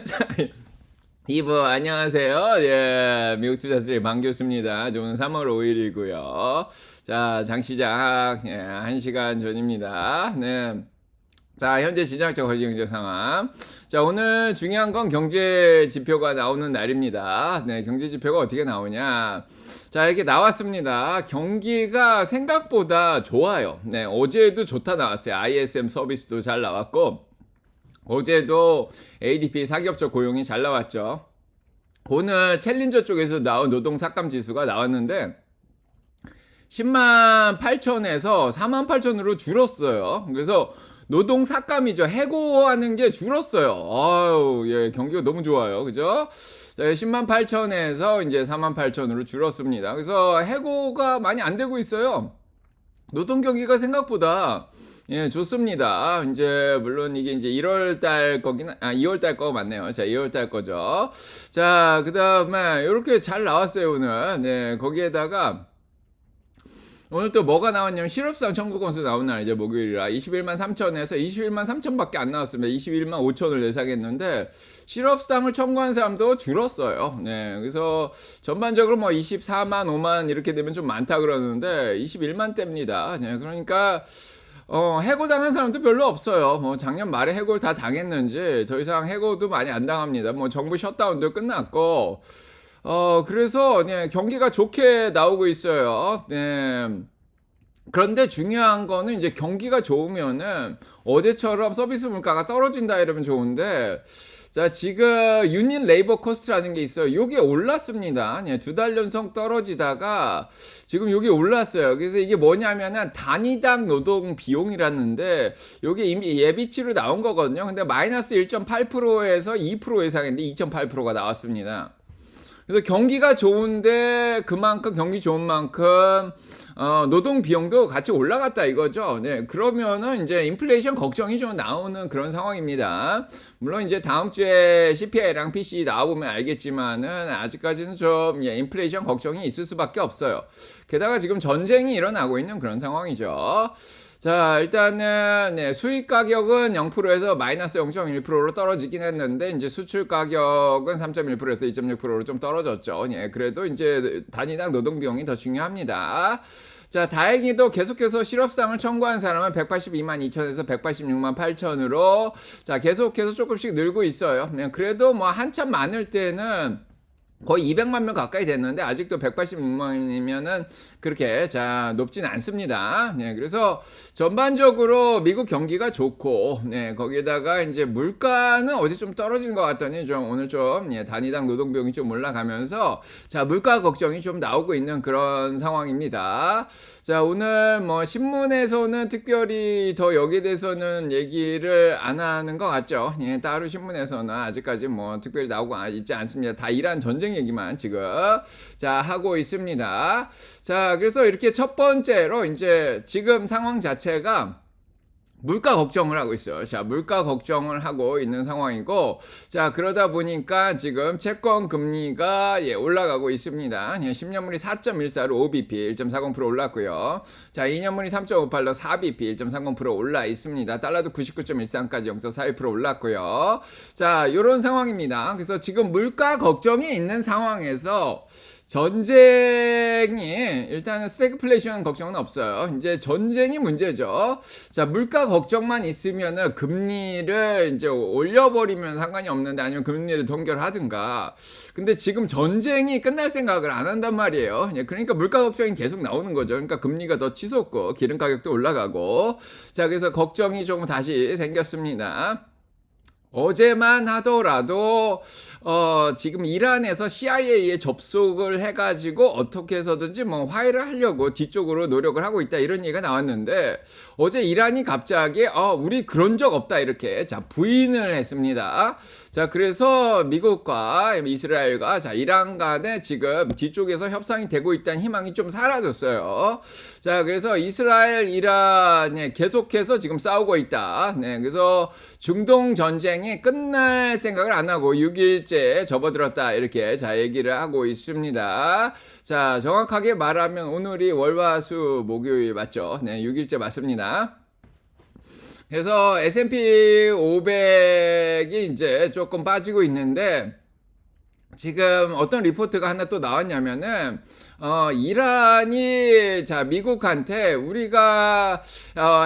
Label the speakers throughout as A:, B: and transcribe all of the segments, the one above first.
A: 자, 이브 안녕하세요. 예, 미국 투자스트리 방 교수입니다. 오늘 3월 5일이고요. 자, 장시장 1시간 전입니다. 네. 자, 현재 시장적 거시경제 상황. 자, 오늘 중요한 건 경제 지표가 나오는 날입니다. 네, 경제 지표가 어떻게 나오냐. 자, 이렇게 나왔습니다. 경기가 생각보다 좋아요. 네, 어제도 좋다 나왔어요. ISM 서비스도 잘 나왔고, 어제도 ADP 사기업적 고용이 잘 나왔죠. 오늘 챌린저 쪽에서 나온 노동 삭감 지수가 나왔는데 10만 8천에서 4만 8천으로 줄었어요. 그래서 노동 삭감이죠. 해고하는 게 줄었어요. 아유, 예, 경기가 너무 좋아요. 그죠? 10만 8천에서 이제 4만 8천으로 줄었습니다. 그래서 해고가 많이 안 되고 있어요. 노동 경기가 생각보다 예, 좋습니다. 이제 물론 이게 이제 1월 달 거긴 2월 달 거 맞네요. 자, 2월 달 거죠. 자, 그다음에 이렇게 잘 나왔어요, 오늘. 네, 거기에다가 오늘 또 뭐가 나왔냐면 실업상 청구 건수 나온 날 이제 목요일이라 21만 3천에서 21만 3천밖에 안 나왔습니다. 21만 5천을 예상했는데 실업상을 청구한 사람도 줄었어요. 네, 그래서 전반적으로 뭐 24만 5만 이렇게 되면 좀 많다 그러는데 21만 대입니다. 네, 그러니까 해고당한 사람도 별로 없어요. 뭐 작년 말에 해고를 다 당했는지 더 이상 해고도 많이 안 당합니다. 뭐 정부 셧다운도 끝났고 그래서 네, 경기가 좋게 나오고 있어요. 네. 그런데 중요한 거는 이제 경기가 좋으면은 어제처럼 서비스 물가가 떨어진다 이러면 좋은데 자, 지금 유닛 레이버 코스트라는 게 있어요. 요게 올랐습니다. 예, 2달 연속 떨어지다가 지금 요게 올랐어요. 그래서 이게 뭐냐면은 단위당 노동 비용이라는데 요게 이미 예비치로 나온 거거든요. 근데 마이너스 1.8%에서 2% 예상했는데 2.8%가 나왔습니다. 그래서 경기가 좋은데 그만큼 경기 좋은 만큼 노동 비용도 같이 올라갔다 이거죠. 네, 그러면은 이제 인플레이션 걱정이 좀 나오는 그런 상황입니다. 물론 이제 다음 주에 CPI랑 PCE 나와보면 알겠지만은 아직까지는 좀 인플레이션 걱정이 있을 수밖에 없어요. 게다가 지금 전쟁이 일어나고 있는 그런 상황이죠. 자, 일단은 네, 수입 가격은 0%에서 마이너스 0.1%로 떨어지긴 했는데 이제 수출 가격은 3.1%에서 2.6%로 좀 떨어졌죠. 예, 그래도 이제 단위당 노동 비용이 더 중요합니다. 자, 다행히도 계속해서 실업상을 청구한 사람은 182만 2천에서 186만 8천으로 자, 계속해서 조금씩 늘고 있어요. 그래도 뭐 한참 많을 때는 거의 200만 명 가까이 됐는데 아직도 186만이면은 그렇게 자 높진 않습니다. 네, 그래서 전반적으로 미국 경기가 좋고, 네, 거기에다가 이제 물가는 어제 좀 떨어진 것 같더니 좀 오늘 좀 단위당 노동비용이 좀 올라가면서 자 물가 걱정이 좀 나오고 있는 그런 상황입니다. 자, 오늘 뭐 신문에서는 특별히 더 여기에 대해서는 얘기를 안 하는 것 같죠. 예, 따로 신문에서는 아직까지 뭐 특별히 나오고 있지 않습니다. 다 이란 전쟁 얘기만 지금 자 하고 있습니다. 자, 그래서 이렇게 첫 번째로 이제 지금 상황 자체가 물가 걱정을 하고 있어요. 자, 물가 걱정을 하고 있는 상황이고, 자, 그러다 보니까 지금 채권 금리가 올라가고 있습니다. 10년물이 4.14로 5bp 1.40% 올랐고요. 자, 2년물이 3.58로 4bp 1.30% 올라 있습니다. 달러도 99.13까지 0.42% 올랐고요. 자, 요런 상황입니다. 그래서 지금 물가 걱정이 있는 상황에서 전쟁이 일단은 스태그플레이션 걱정은 없어요. 이제 전쟁이 문제죠. 자, 물가 걱정만 있으면은 금리를 이제 올려버리면 상관이 없는데 아니면 금리를 동결하든가. 근데 지금 전쟁이 끝날 생각을 안 한단 말이에요. 그러니까 물가 걱정이 계속 나오는 거죠. 그러니까 금리가 더 치솟고 기름 가격도 올라가고. 자, 그래서 걱정이 좀 다시 생겼습니다. 어제만 하더라도 지금 이란에서 CIA에 접속을 해가지고 어떻게 해서든지 뭐 화해를 하려고 뒤쪽으로 노력을 하고 있다 이런 얘기가 나왔는데 어제 이란이 갑자기 우리 그런 적 없다 이렇게 자 부인을 했습니다. 자, 그래서 미국과 이스라엘과 자 이란 간에 지금 뒤쪽에서 협상이 되고 있다는 희망이 좀 사라졌어요. 자, 그래서 이스라엘 이란에 계속해서 지금 싸우고 있다. 네, 그래서 중동 전쟁이 끝날 생각을 안 하고 6일째 접어들었다 이렇게 자 얘기를 하고 있습니다. 자, 정확하게 말하면 오늘이 월화수 목요일 맞죠? 네, 6일째 맞습니다. 그래서 S&P 500이 이제 조금 빠지고 있는데 지금 어떤 리포트가 하나 또 나왔냐면은 이란이 자 미국한테 우리가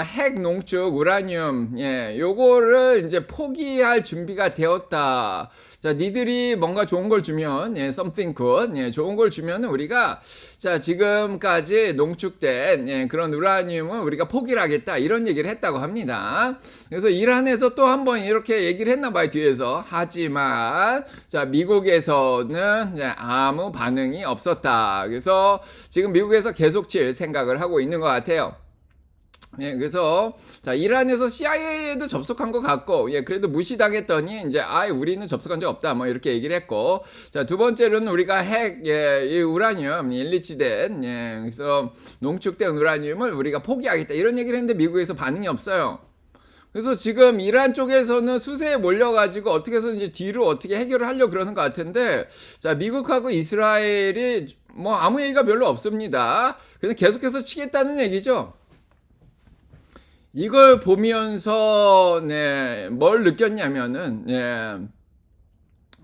A: 핵 농축 우라늄 요거를 이제 포기할 준비가 되었다. 자, 니들이 뭔가 좋은 걸 주면, something good, 좋은 걸 주면은 우리가, 자, 지금까지 농축된, 그런 우라늄은 우리가 포기를 하겠다. 이런 얘기를 했다고 합니다. 그래서 이란에서 또 한 번 이렇게 얘기를 했나 봐요, 뒤에서. 하지만, 자, 미국에서는 아무 반응이 없었다. 그래서 지금 미국에서 계속 칠 생각을 하고 있는 것 같아요. 그래서 자 이란에서 CIA에도 접속한 것 같고 그래도 무시당했더니 이제 우리는 접속한 적 없다 뭐 이렇게 얘기를 했고 자 두 번째로는 우리가 핵 이 우라늄 일리치된 그래서 농축된 우라늄을 우리가 포기하겠다 이런 얘기를 했는데 미국에서 반응이 없어요. 그래서 지금 이란 쪽에서는 수세에 몰려가지고 어떻게 해서 이제 뒤로 어떻게 해결을 하려고 그러는 것 같은데 자 미국하고 이스라엘이 뭐 아무 얘기가 별로 없습니다. 그래서 계속해서 치겠다는 얘기죠. 이걸 보면서 뭘 느꼈냐면은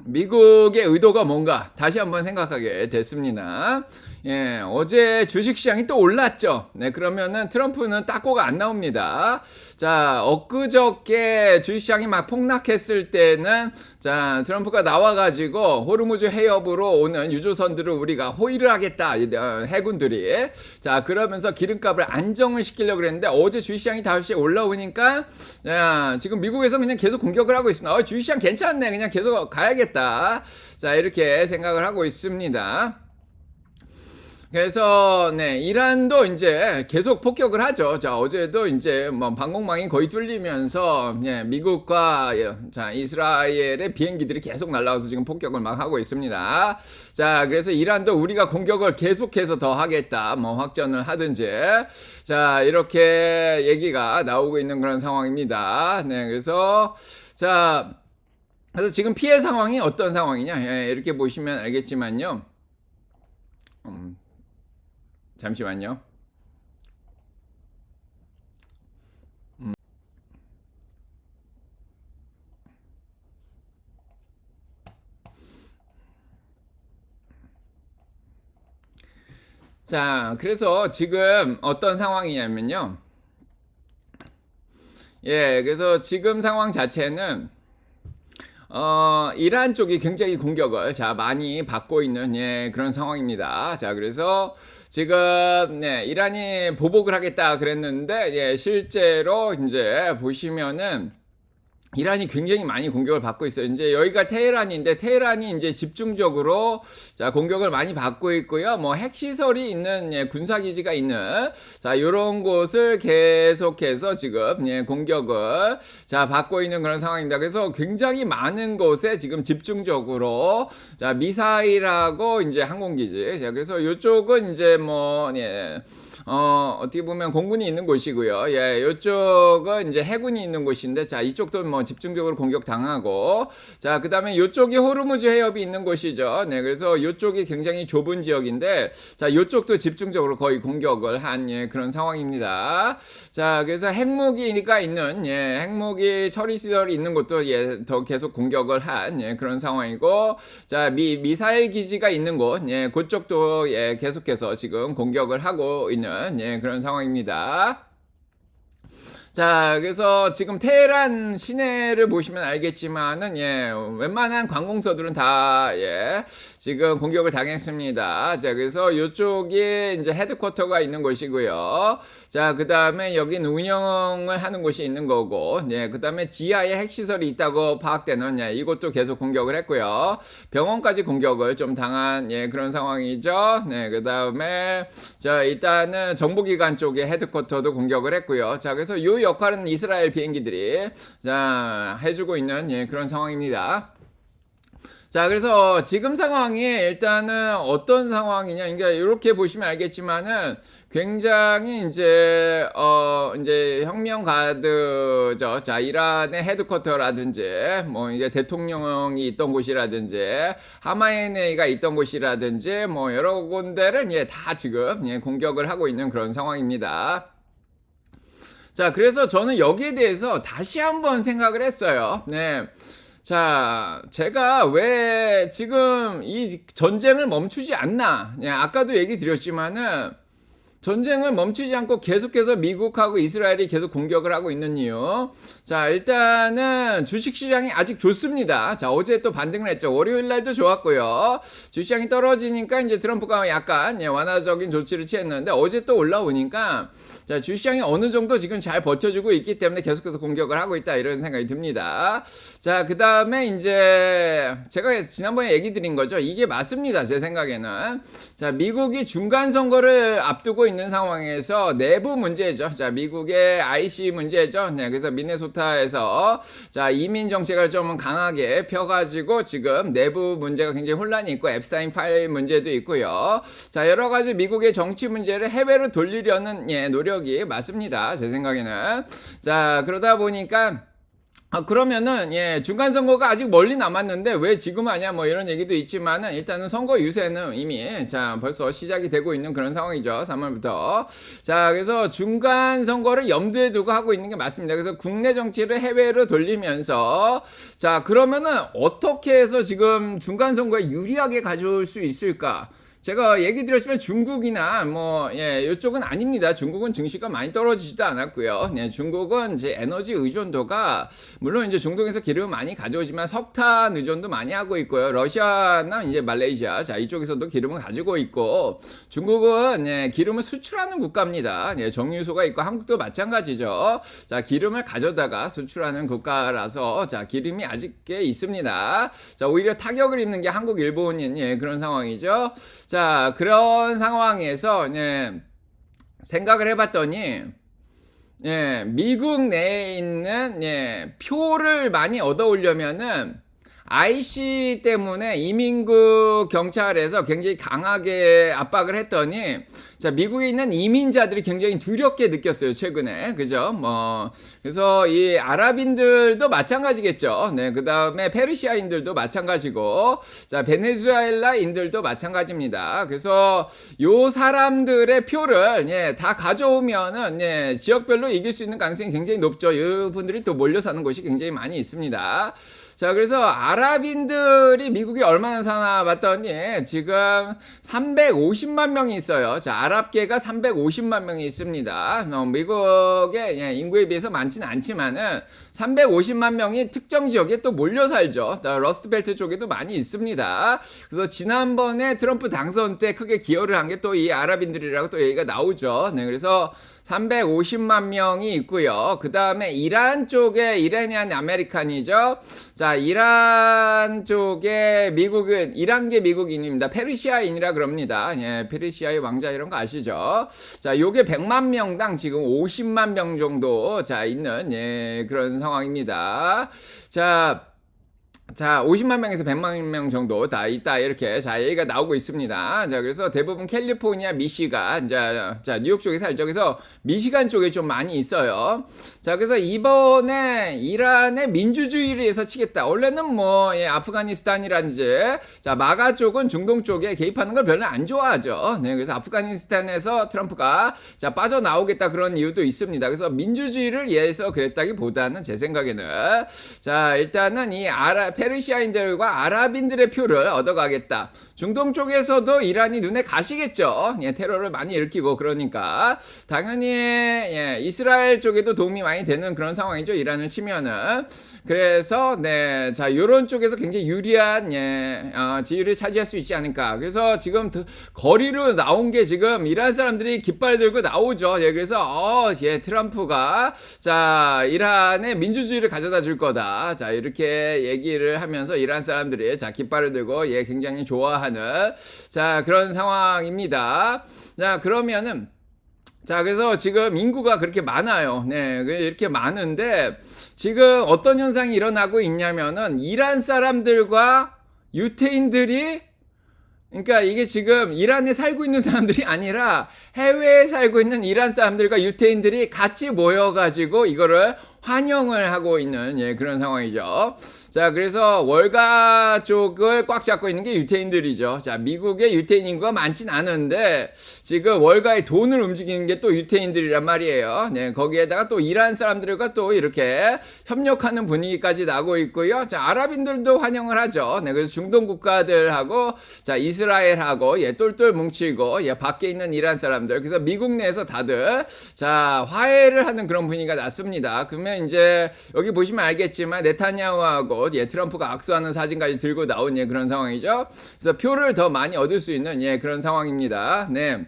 A: 미국의 의도가 뭔가 다시 한번 생각하게 됐습니다. 어제 주식시장이 또 올랐죠. 그러면은 트럼프는 따꼬가 안 나옵니다. 자, 엊그저께 주식시장이 막 폭락했을 때는 자, 트럼프가 나와가지고 호르무즈 해협으로 오는 유조선들을 우리가 호위를 하겠다. 해군들이. 자, 그러면서 기름값을 안정을 시키려고 그랬는데 어제 주식시장이 다시 올라오니까 자, 지금 미국에서 그냥 계속 공격을 하고 있습니다. 주식시장 괜찮네. 그냥 계속 가야겠다. 자, 이렇게 생각을 하고 있습니다. 그래서 이란도 이제 계속 폭격을 하죠. 자 어제도 이제 뭐 방공망이 거의 뚫리면서 미국과 자 이스라엘의 비행기들이 계속 날아와서 지금 폭격을 막 하고 있습니다. 자 그래서 이란도 우리가 공격을 계속해서 더 하겠다 뭐 확전을 하든지 자 이렇게 얘기가 나오고 있는 그런 상황입니다. 그래서 자 그래서 지금 피해 상황이 어떤 상황이냐 이렇게 보시면 알겠지만요. 잠시만요. 자, 그래서 지금 어떤 상황이냐면요. 그래서 지금 상황 자체는 이란 쪽이 굉장히 공격을 많이 받고 있는 그런 상황입니다. 자, 그래서 지금 이란이 보복을 하겠다 그랬는데 실제로 이제 보시면은 이란이 굉장히 많이 공격을 받고 있어요. 이제 여기가 테헤란인데 테헤란이 이제 집중적으로 자 공격을 많이 받고 있고요. 뭐 핵시설이 있는 군사기지가 있는 자 요런 곳을 계속해서 지금 공격을 자 받고 있는 그런 상황입니다. 그래서 굉장히 많은 곳에 지금 집중적으로 자 미사일하고 이제 항공기지. 자 그래서 요쪽은 이제 뭐 어떻게 보면 공군이 있는 곳이고요. 요쪽은 이제 해군이 있는 곳인데, 자, 이쪽도 뭐 집중적으로 공격당하고, 자, 그 다음에 요쪽이 호르무즈 해협이 있는 곳이죠. 그래서 요쪽이 굉장히 좁은 지역인데, 자, 요쪽도 집중적으로 거의 공격을 한, 그런 상황입니다. 자, 그래서 핵무기가 있는, 핵무기 처리시설이 있는 곳도, 더 계속 공격을 한, 그런 상황이고, 자, 미사일 기지가 있는 곳, 그쪽도, 계속해서 지금 공격을 하고 있는, 그런 상황입니다. 자, 그래서 지금 테헤란 시내를 보시면 알겠지만은, 웬만한 관공서들은 다, 지금 공격을 당했습니다. 자, 그래서 이쪽이 이제 헤드쿼터가 있는 곳이고요. 자, 그 다음에 여긴 운영을 하는 곳이 있는 거고, 그 다음에 지하에 핵시설이 있다고 파악되는, 이곳도 계속 공격을 했고요. 병원까지 공격을 좀 당한, 그런 상황이죠. 그 다음에, 자, 일단은 정보기관 쪽에 헤드쿼터도 공격을 했고요. 자, 그래서 요 역할은 이스라엘 비행기들이 자 해주고 있는 그런 상황입니다. 자 그래서 지금 상황이 일단은 어떤 상황이냐 그러니까 이렇게 보시면 알겠지만은 굉장히 이제 이제 혁명 가드죠. 자 이란의 헤드쿼터라든지 뭐 이제 대통령이 있던 곳이라든지 하마네이가 있던 곳이라든지 뭐 여러 군데를 다 지금 공격을 하고 있는 그런 상황입니다. 자, 그래서 저는 여기에 대해서 다시 한번 생각을 했어요. 네. 자, 제가 왜 지금 이 전쟁을 멈추지 않나. 예, 아까도 얘기 드렸지만은 전쟁을 멈추지 않고 계속해서 미국하고 이스라엘이 계속 공격을 하고 있는 이유. 자, 일단은 주식시장이 아직 좋습니다. 자, 어제 또 반등을 했죠. 월요일 날도 좋았고요. 주식시장이 떨어지니까 이제 트럼프가 약간 완화적인 조치를 취했는데 어제 또 올라오니까 자, 주식시장이 어느 정도 지금 잘 버텨주고 있기 때문에 계속해서 공격을 하고 있다, 이런 생각이 듭니다. 자, 그 다음에 이제 제가 지난번에 얘기 드린 거죠. 이게 맞습니다, 제 생각에는. 자, 미국이 중간선거를 앞두고 있는 상황에서 내부 문제죠. 자, 미국의 IC 문제죠. 네, 그래서 미네소타에서 자, 이민 정책을 좀 강하게 펴가지고 지금 내부 문제가 굉장히 혼란이 있고 앱사인 파일 문제도 있고요. 자, 여러 가지 미국의 정치 문제를 해외로 돌리려는 노력이 맞습니다, 제 생각에는. 자, 그러다 보니까 그러면은 중간 선거가 아직 멀리 남았는데 왜 지금 하냐 뭐 이런 얘기도 있지만은 일단은 선거 유세는 이미 자 벌써 시작이 되고 있는 그런 상황이죠. 3월부터. 자, 그래서 중간 선거를 염두에 두고 하고 있는 게 맞습니다. 그래서 국내 정치를 해외로 돌리면서 자, 그러면은 어떻게 해서 지금 중간 선거에 유리하게 가져올 수 있을까? 제가 얘기 드렸지만 중국이나 이쪽은 아닙니다. 중국은 증시가 많이 떨어지지도 않았고요. 네, 중국은 이제 에너지 의존도가 물론 이제 중동에서 기름을 많이 가져오지만 석탄 의존도 많이 하고 있고요. 러시아나 이제 말레이시아 자 이쪽에서도 기름을 가지고 있고 중국은 기름을 수출하는 국가입니다. 정유소가 있고 한국도 마찬가지죠. 자, 기름을 가져다가 수출하는 국가라서 자 기름이 아직 꽤 있습니다. 자, 오히려 타격을 입는 게 한국, 일본인 그런 상황이죠. 자, 그런 상황에서 생각을 해봤더니 미국 내에 있는 표를 많이 얻어오려면은 IC 때문에 이민국 경찰에서 굉장히 강하게 압박을 했더니 자, 미국에 있는 이민자들이 굉장히 두렵게 느꼈어요, 최근에. 그죠? 그래서 이 아랍인들도 마찬가지겠죠. 네, 그 다음에 페르시아인들도 마찬가지고, 자, 베네수엘라인들도 마찬가지입니다. 그래서 요 사람들의 표를, 다 가져오면은, 지역별로 이길 수 있는 가능성이 굉장히 높죠. 이 분들이 또 몰려 사는 곳이 굉장히 많이 있습니다. 자, 그래서 아랍인들이 미국에 얼마나 사나 봤더니 지금 350만 명이 있어요. 자, 아랍계가 350만 명이 있습니다. 미국의 인구에 비해서 많지는 않지만은 350만 명이 특정 지역에 또 몰려 살죠. 러스트벨트 쪽에도 많이 있습니다. 그래서 지난번에 트럼프 당선 때 크게 기여를 한 게 또 이 아랍인들이라고 또 얘기가 나오죠. 네, 그래서 350만 명이 있고요. 그 다음에 이란 쪽에 이라니안 아메리칸이죠. 자, 이란 쪽에 미국은 이란계 미국인입니다. 페르시아인이라 그럽니다. 페르시아의 왕자 이런 거 아시죠? 자, 요게 100만 명당 지금 50만 명 정도 자 있는 그런 상황입니다. 자, 50만 명에서 100만 명 정도 다 있다, 이렇게 자 얘기가 나오고 있습니다. 자, 그래서 대부분 캘리포니아, 미시간, 자 뉴욕 쪽에 살죠. 그래서 미시간 쪽에 좀 많이 있어요. 자, 그래서 이번에 이란의 민주주의를 위해서 치겠다. 원래는 아프가니스탄이라든지 자 마가 쪽은 중동 쪽에 개입하는 걸 별로 안 좋아하죠. 네, 그래서 아프가니스탄에서 트럼프가 자 빠져나오겠다, 그런 이유도 있습니다. 그래서 민주주의를 위해서 그랬다기보다는 제 생각에는 자 일단은 이 페르시아인들과 아랍인들의 표를 얻어가겠다. 중동 쪽에서도 이란이 눈에 가시겠죠. 테러를 많이 일으키고 그러니까 당연히 이스라엘 쪽에도 도움이 많이 되는 그런 상황이죠. 이란을 치면은. 그래서 자 요런 쪽에서 굉장히 유리한 지위를 차지할 수 있지 않을까. 그래서 지금 거리로 나온 게 지금 이란 사람들이 깃발 들고 나오죠. 그래서 트럼프가 자 이란의 민주주의를 가져다 줄 거다. 자 이렇게 얘기를 하면서 이란 사람들이 자 깃발을 들고 굉장히 좋아하는 자 그런 상황입니다. 자, 그러면은 자, 그래서 지금 인구가 그렇게 많아요. 네, 이렇게 많은데 지금 어떤 현상이 일어나고 있냐면은 이란 사람들과 유태인들이, 그러니까 이게 지금 이란에 살고 있는 사람들이 아니라 해외에 살고 있는 이란 사람들과 유태인들이 같이 모여가지고 이거를 환영을 하고 있는 그런 상황이죠. 자, 그래서 월가 쪽을 꽉 잡고 있는 게 유태인들이죠. 자, 미국의 유태인 인구가 많진 않은데 지금 월가의 돈을 움직이는 게 또 유태인들이란 말이에요. 네, 거기에다가 또 이란 사람들과 또 이렇게 협력하는 분위기까지 나고 있고요. 자, 아랍인들도 환영을 하죠. 네, 그래서 중동 국가들하고 자, 이스라엘하고 예, 똘똘 뭉치고 예, 밖에 있는 이란 사람들. 그래서 미국 내에서 다들 자, 화해를 하는 그런 분위기가 났습니다. 그러면 이제 여기 보시면 알겠지만 네타냐후하고 예, 트럼프가 악수하는 사진까지 들고 나온 예, 그런 상황이죠. 그래서 표를 더 많이 얻을 수 있는 예, 그런 상황입니다. 네.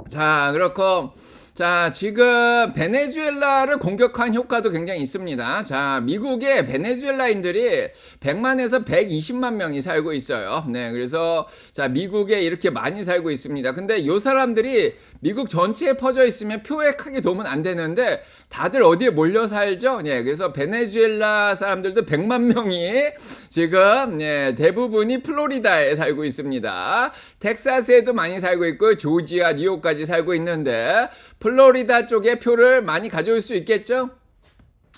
A: 자, 그렇고 자, 지금 베네수엘라를 공격한 효과도 굉장히 있습니다. 자, 미국의 베네수엘라인들이 100만에서 120만 명이 살고 있어요. 네, 그래서 자, 미국에 이렇게 많이 살고 있습니다. 근데 요 사람들이 미국 전체에 퍼져 있으면 표에 크게 도움은 안 되는데 다들 어디에 몰려 살죠? 네, 그래서 베네수엘라 사람들도 100만 명이 지금 네, 대부분이 플로리다에 살고 있습니다. 텍사스에도 많이 살고 있고 조지아, 뉴욕까지 살고 있는데 플로리다 쪽에 표를 많이 가져올 수 있겠죠?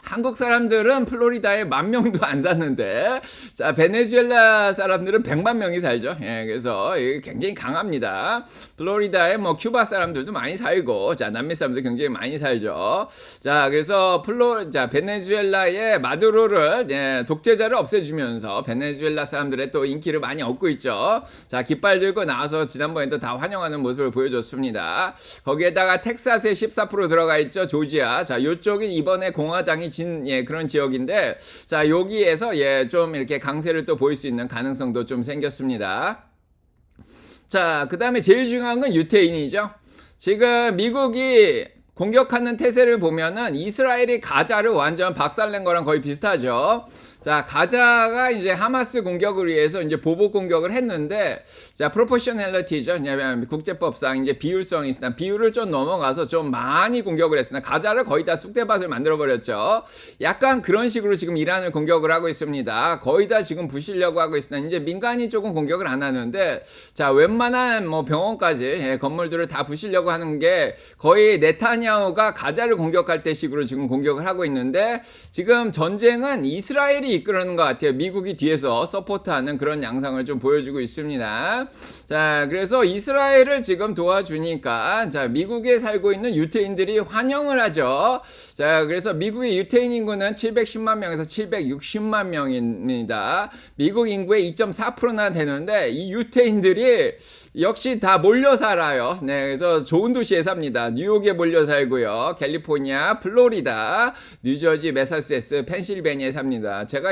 A: 한국 사람들은 플로리다에 10,000명도 안 사는데 자, 베네수엘라 사람들은 100만 명이 살죠. 예, 그래서 굉장히 강합니다. 플로리다에 뭐 큐바 사람들도 많이 살고 자, 남미 사람들 굉장히 많이 살죠. 자, 그래서 자, 베네수엘라의 마두로를 예, 독재자를 없애주면서 베네수엘라 사람들의 또 인기를 많이 얻고 있죠. 자, 깃발 들고 나와서 지난번에도 다 환영하는 모습을 보여줬습니다. 거기에다가 텍사스에 14% 들어가 있죠. 조지아. 자, 요쪽이 이번에 공화당이 진 예, 그런 지역인데 자, 여기에서 예, 좀 이렇게 강세를 또 보일 수 있는 가능성도 좀 생겼습니다. 자, 그 다음에 제일 중요한 건 유태인이죠. 지금 미국이 공격하는 태세를 보면은 이스라엘이 가자를 완전 박살낸 거랑 거의 비슷하죠. 자, 가자가 이제 하마스 공격을 위해서 이제 보복 공격을 했는데, 자, 프로포셔널리티죠. 국제법상 이제 비율성이 있습니다. 비율을 좀 넘어가서 좀 많이 공격을 했습니다. 가자를 거의 다 쑥대밭을 만들어버렸죠. 약간 그런 식으로 지금 이란을 공격을 하고 있습니다. 거의 다 지금 부시려고 하고 있습니다. 이제 민간이 조금 공격을 안 하는데, 자, 웬만한 뭐 병원까지, 예, 건물들을 다 부시려고 하는 게 거의 네타냐후가 가자를 공격할 때 식으로 지금 공격을 하고 있는데, 지금 전쟁은 이스라엘이 이끌어는 것 같아요. 미국이 뒤에서 서포트하는 그런 양상을 좀 보여주고 있습니다. 자, 그래서 이스라엘을 지금 도와주니까 자, 미국에 살고 있는 유태인들이 환영을 하죠. 자, 그래서 미국의 유태인 인구는 710만 명에서 760만 명입니다. 미국 인구의 2.4%나 되는데 이 유태인들이 역시 다 몰려 살아요. 네, 그래서 좋은 도시에 삽니다. 뉴욕에 몰려 살고요. 캘리포니아, 플로리다, 뉴저지, 매사추세츠, 펜실베니아에 삽니다. 제가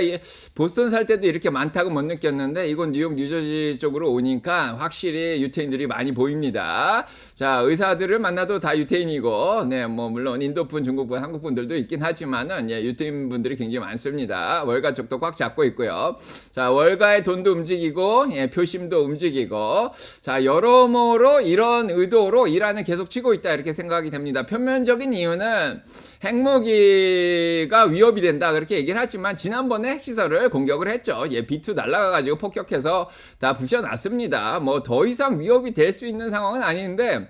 A: 보스턴 살 때도 이렇게 많다고 못 느꼈는데 이건 뉴욕, 뉴저지 쪽으로 오니까 확실히 유태인들이 많이 보입니다. 자, 의사들을 만나도 다 유태인이고, 네, 뭐 물론 인도분, 중국분, 한국분들도 있긴 하지만은 예, 유태인 분들이 굉장히 많습니다. 월가 쪽도 꽉 잡고 있고요. 자, 월가의 돈도 움직이고, 예, 표심도 움직이고. 자, 여러모로 이런 의도로 이란을 계속 치고 있다 이렇게 생각이 됩니다. 표면적인 이유는 핵무기가 위협이 된다 그렇게 얘기를 하지만 지난번에 핵시설을 공격을 했죠. 예, B2 날아가가지고 폭격해서 다 부셔놨습니다. 뭐 더 이상 위협이 될 수 있는 상황은 아닌데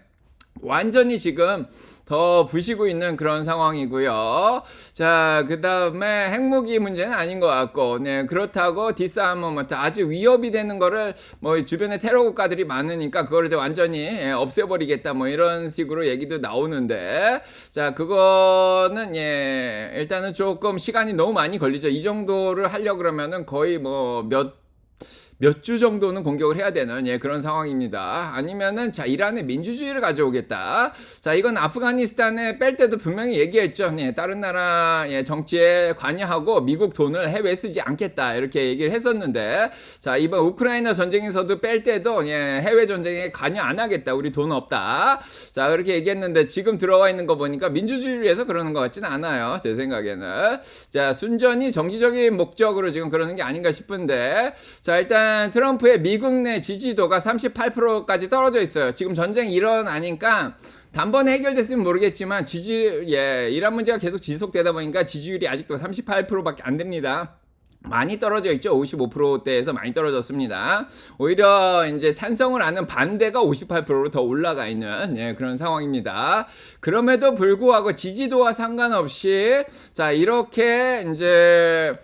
A: 완전히 지금 더 부시고 있는 그런 상황이고요. 자, 그 다음에 핵무기 문제는 아닌 것 같고, 네, 그렇다고 디스아머먼트 아주 위협이 되는 거를 뭐 주변에 테러 국가들이 많으니까 그거를 완전히 예, 없애버리겠다 뭐 이런 식으로 얘기도 나오는데, 자, 그거는 예, 일단은 조금 시간이 너무 많이 걸리죠. 이 정도를 하려고 그러면은 거의 뭐 몇 주 정도는 공격을 해야 되는 예, 그런 상황입니다. 아니면은 자, 이란의 민주주의를 가져오겠다. 자, 이건 아프가니스탄에 뺄 때도 분명히 얘기했죠. 예, 다른 나라 예, 정치에 관여하고 미국 돈을 해외에 쓰지 않겠다 이렇게 얘기를 했었는데, 자, 이번 우크라이나 전쟁에서도 뺄 때도 예, 해외 전쟁에 관여 안 하겠다. 우리 돈 없다. 자, 그렇게 얘기했는데 지금 들어와 있는 거 보니까 민주주의를 위해서 그러는 것 같지는 않아요. 제 생각에는. 자, 순전히 정치적인 목적으로 지금 그러는 게 아닌가 싶은데, 자, 일단 트럼프의 미국 내 지지도가 38%까지 떨어져 있어요. 지금 전쟁이 일어나니까 단번에 해결됐으면 모르겠지만 이란 문제가 계속 지속되다 보니까 지지율이 아직도 38%밖에 안 됩니다. 많이 떨어져 있죠. 55%대에서 많이 떨어졌습니다. 오히려 이제 찬성을 하는 반대가 58%로 더 올라가 있는 그런 상황입니다. 그럼에도 불구하고 지지도와 상관없이 자 이렇게 이제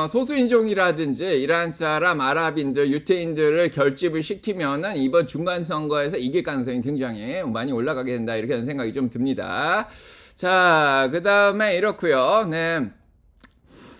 A: 소수인종이라든지 이란 사람, 아랍인들, 유태인들을 결집을 시키면은 이번 중간 선거에서 이길 가능성이 굉장히 많이 올라가게 된다 이렇게 하는 생각이 좀 듭니다. 자, 그 다음에 이렇고요. 네.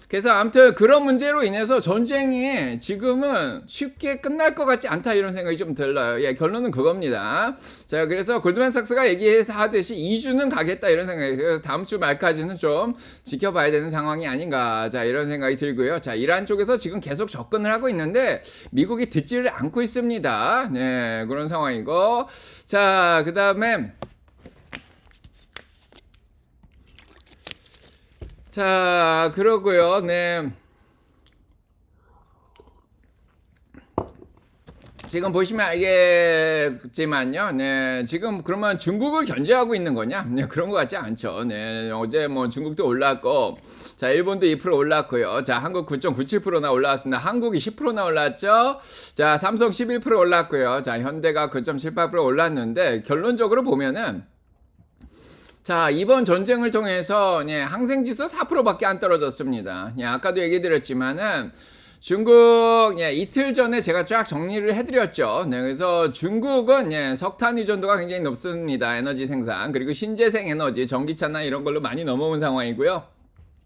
A: 그래서 아무튼 그런 문제로 인해서 전쟁이 지금은 쉽게 끝날 것 같지 않다 이런 생각이 좀 들어요. 예, 결론은 그겁니다. 자, 그래서 골드만삭스가 얘기하듯이 2주는 가겠다 이런 생각이 그래서 다음 주 말까지는 좀 지켜봐야 되는 상황이 아닌가. 자, 이런 생각이 들고요. 자, 이란 쪽에서 지금 계속 접근을 하고 있는데 미국이 듣지를 않고 있습니다. 네, 그런 상황이고. 자, 그 다음에 자, 그러고요. 네. 지금 보시면 알겠지만요. 네. 지금 그러면 중국을 견제하고 있는 거냐? 네, 그런 것 같지 않죠. 네. 어제 뭐 중국도 올랐고, 자, 일본도 2% 올랐고요. 자, 한국 9.97%나 올라왔습니다. 한국이 10%나 올랐죠? 자, 삼성 11% 올랐고요. 자, 현대가 9.78% 올랐는데, 결론적으로 보면은, 자, 이번 전쟁을 통해서 항생지수 4%밖에 안 떨어졌습니다. 아까도 얘기 드렸지만은 중국 이틀 전에 제가 쫙 정리를 해드렸죠. 네, 그래서 중국은 석탄 의존도가 굉장히 높습니다. 에너지 생산 그리고 신재생 에너지, 전기차나 이런 걸로 많이 넘어온 상황이고요.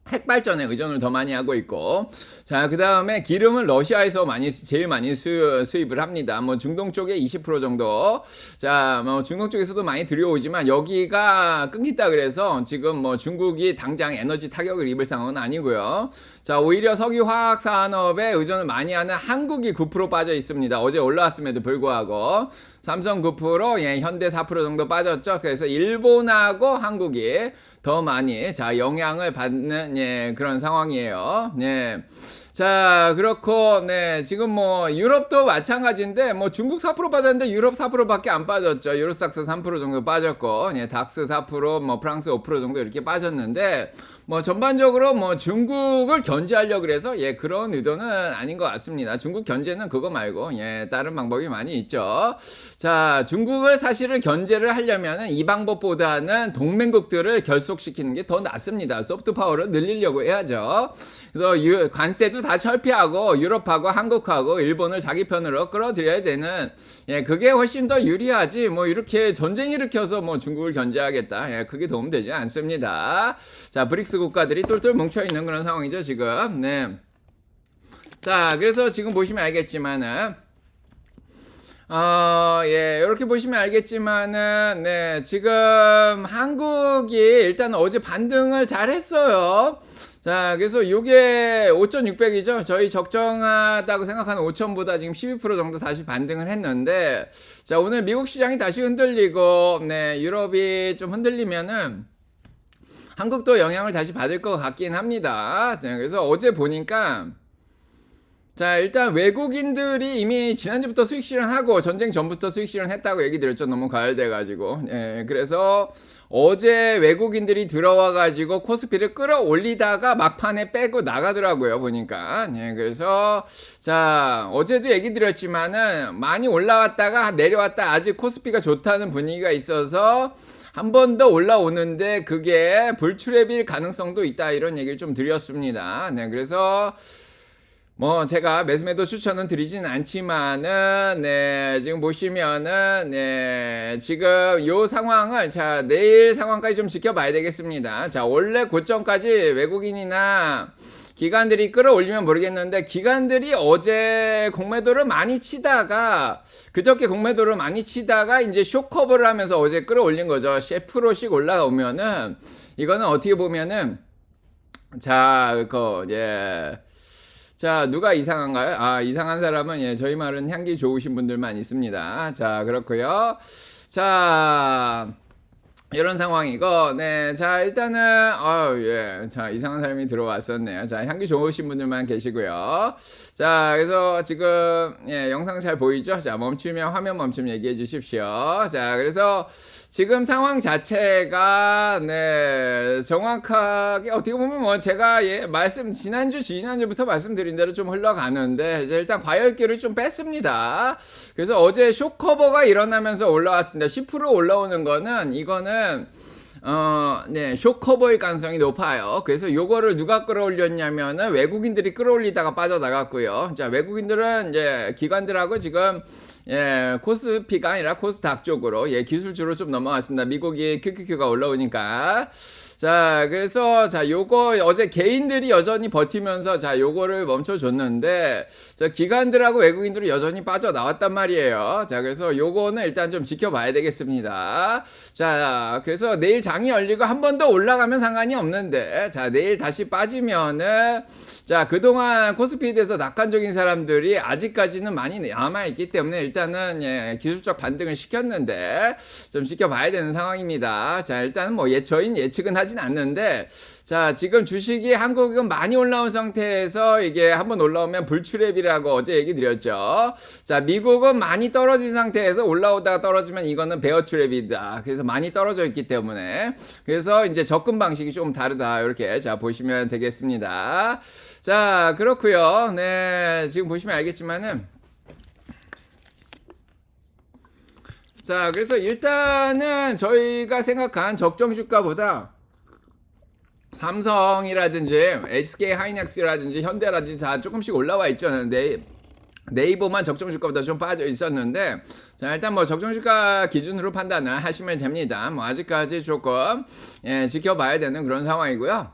A: 핵발전에 의존을 더 많이 하고 있고, 자, 그 다음에 기름은 러시아에서 제일 많이 수입을 합니다. 뭐 중동 쪽에 20% 정도. 자, 뭐 중동 쪽에서도 많이 들여오지만 여기가 끊긴다 그래서 지금 뭐 중국이 당장 에너지 타격을 입을 상황은 아니고요. 자, 오히려 석유 화학 산업에 의존을 많이 하는 한국이 9% 빠져 있습니다. 어제 올라왔음에도 불구하고. 삼성 9%, 현대 4% 정도 빠졌죠. 그래서 일본하고 한국이 더 많이 영향을 받는 그런 상황이에요. 네. 자, 그렇고 지금 뭐 유럽도 마찬가지인데 뭐 중국 4% 빠졌는데 유럽 4%밖에 안 빠졌죠. 유로삭스 3% 정도 빠졌고, 닥스 4%, 뭐 프랑스 5% 정도 이렇게 빠졌는데 뭐 전반적으로 뭐 중국을 견제하려고 그래서 그런 의도는 아닌 것 같습니다. 중국 견제는 그거 말고 다른 방법이 많이 있죠. 자, 중국을 사실은 견제를 하려면은 이 방법보다는 동맹국들을 결속시키는 게 더 낫습니다. 소프트 파워를 늘리려고 해야죠. 그래서 관세도 다 철폐하고 유럽하고 한국하고 일본을 자기 편으로 끌어들여야 되는 그게 훨씬 더 유리하지 뭐 이렇게 전쟁 일으켜서 뭐 중국을 견제하겠다 그게 도움되지 않습니다. 자, 브릭스 국가들이 똘똘 뭉쳐있는 그런 상황이죠 지금. 네. 자, 그래서 지금 보시면 알겠지만은 이렇게 보시면 알겠지만은 지금 한국이 일단 어제 반등을 잘 했어요. 자, 그래서 요게 5,600이죠. 저희 적정하다고 생각하는 5,000보다 지금 12% 정도 다시 반등을 했는데, 자, 오늘 미국 시장이 다시 흔들리고, 유럽이 좀 흔들리면은, 한국도 영향을 다시 받을 것 같긴 합니다. 자, 그래서 어제 보니까, 자, 일단 외국인들이 이미 지난주부터 수익 실현하고 전쟁 전부터 수익 실현했다고 얘기 드렸죠. 너무 과열돼가지고. 그래서 어제 외국인들이 들어와가지고 코스피를 끌어올리다가 막판에 빼고 나가더라고요. 보니까. 그래서 자, 어제도 얘기 드렸지만은 많이 올라왔다가 내려왔다 아직 코스피가 좋다는 분위기가 있어서 한 번 더 올라오는데 그게 불출랩일 가능성도 있다 이런 얘기를 좀 드렸습니다. 그래서 뭐 제가 매수매도 추천은 드리진 않지만은 지금 보시면은 지금 요 상황을 자 내일 상황까지 좀 지켜봐야 되겠습니다. 자, 원래 고점까지 외국인이나 기관들이 끌어올리면 모르겠는데 기관들이 어제 공매도를 많이 치다가 그저께 공매도를 많이 치다가 이제 쇼커버를 하면서 어제 끌어올린 거죠. 10%씩 올라오면은 이거는 어떻게 보면은 자, 자, 누가 이상한가요? 아, 이상한 사람은 저희 말은 향기 좋으신 분들만 있습니다. 자, 그렇고요. 자, 이런 상황이고, 네. 자, 일단은, 아유, 예. 자, 이상한 사람이 들어왔었네요. 자, 향기 좋으신 분들만 계시고요. 자, 그래서 지금, 예, 영상 잘 보이죠? 자, 멈추면, 화면 멈추면 얘기해 주십시오. 자, 그래서 지금 상황 자체가, 네, 정확하게, 어떻게 보면 뭐, 제가, 예, 지난주부터 말씀드린 대로 좀 흘러가는데, 이제 일단 과열기를 좀 뺐습니다. 그래서 어제 쇼커버가 일어나면서 올라왔습니다. 10% 올라오는 거는, 이거는, 네, 쇼커버일 가능성이 높아요. 그래서 요거를 누가 끌어올렸냐면은 외국인들이 끌어올리다가 빠져나갔고요. 자, 외국인들은 이제 기관들하고 지금 예, 코스피가 아니라 코스닥 쪽으로 예, 기술주로 좀 넘어왔습니다. 미국이 QQQ가 올라오니까. 자, 그래서 자, 요거 어제 개인들이 여전히 버티면서 자, 요거를 멈춰줬는데 자, 기관들하고 외국인들이 여전히 빠져나왔단 말이에요. 자, 그래서 요거는 일단 좀 지켜봐야 되겠습니다. 자, 그래서 내일 장이 열리고 한 번 더 올라가면 상관이 없는데 자, 내일 다시 빠지면은 자, 그동안 코스피에 대해서 낙관적인 사람들이 아직까지는 많이 남아있기 때문에 일단은 예, 기술적 반등을 시켰는데 좀 지켜봐야 되는 상황입니다. 자, 일단은 뭐 저희는 예측은 하진 않는데 자, 지금 주식이 한국은 많이 올라온 상태에서 이게 한번 올라오면 불출랩이라고 어제 얘기 드렸죠. 자, 미국은 많이 떨어진 상태에서 올라오다가 떨어지면 이거는 베어 출랩이다. 그래서 많이 떨어져 있기 때문에 그래서 이제 접근 방식이 좀 다르다. 이렇게 자, 보시면 되겠습니다. 자, 그렇고요. 네, 지금 보시면 알겠지만은 자, 그래서 일단은 저희가 생각한 적정 주가보다 삼성이라든지 SK 하이닉스라든지 현대라든지 다 조금씩 올라와 있죠. 네이버만 적정 주가보다 좀 빠져 있었는데 자, 일단 뭐 적정 주가 기준으로 판단을 하시면 됩니다. 뭐 아직까지 조금 예, 지켜봐야 되는 그런 상황이고요.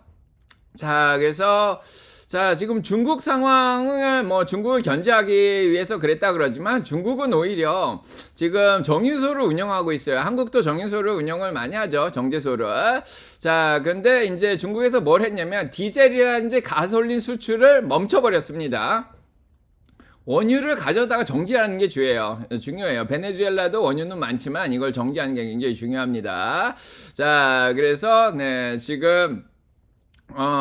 A: 자, 그래서 자, 지금 중국 상황을 뭐 중국을 견제하기 위해서 그랬다 그러지만 중국은 오히려 지금 정유소를 운영하고 있어요. 한국도 정유소를 운영을 많이 하죠. 정제소를. 자, 근데 이제 중국에서 뭘 했냐면 디젤이라든지 가솔린 수출을 멈춰버렸습니다. 원유를 가져다가 정지하는 게 중요해요. 베네수엘라도 원유는 많지만 이걸 정지하는 게 굉장히 중요합니다. 자, 그래서 네, 지금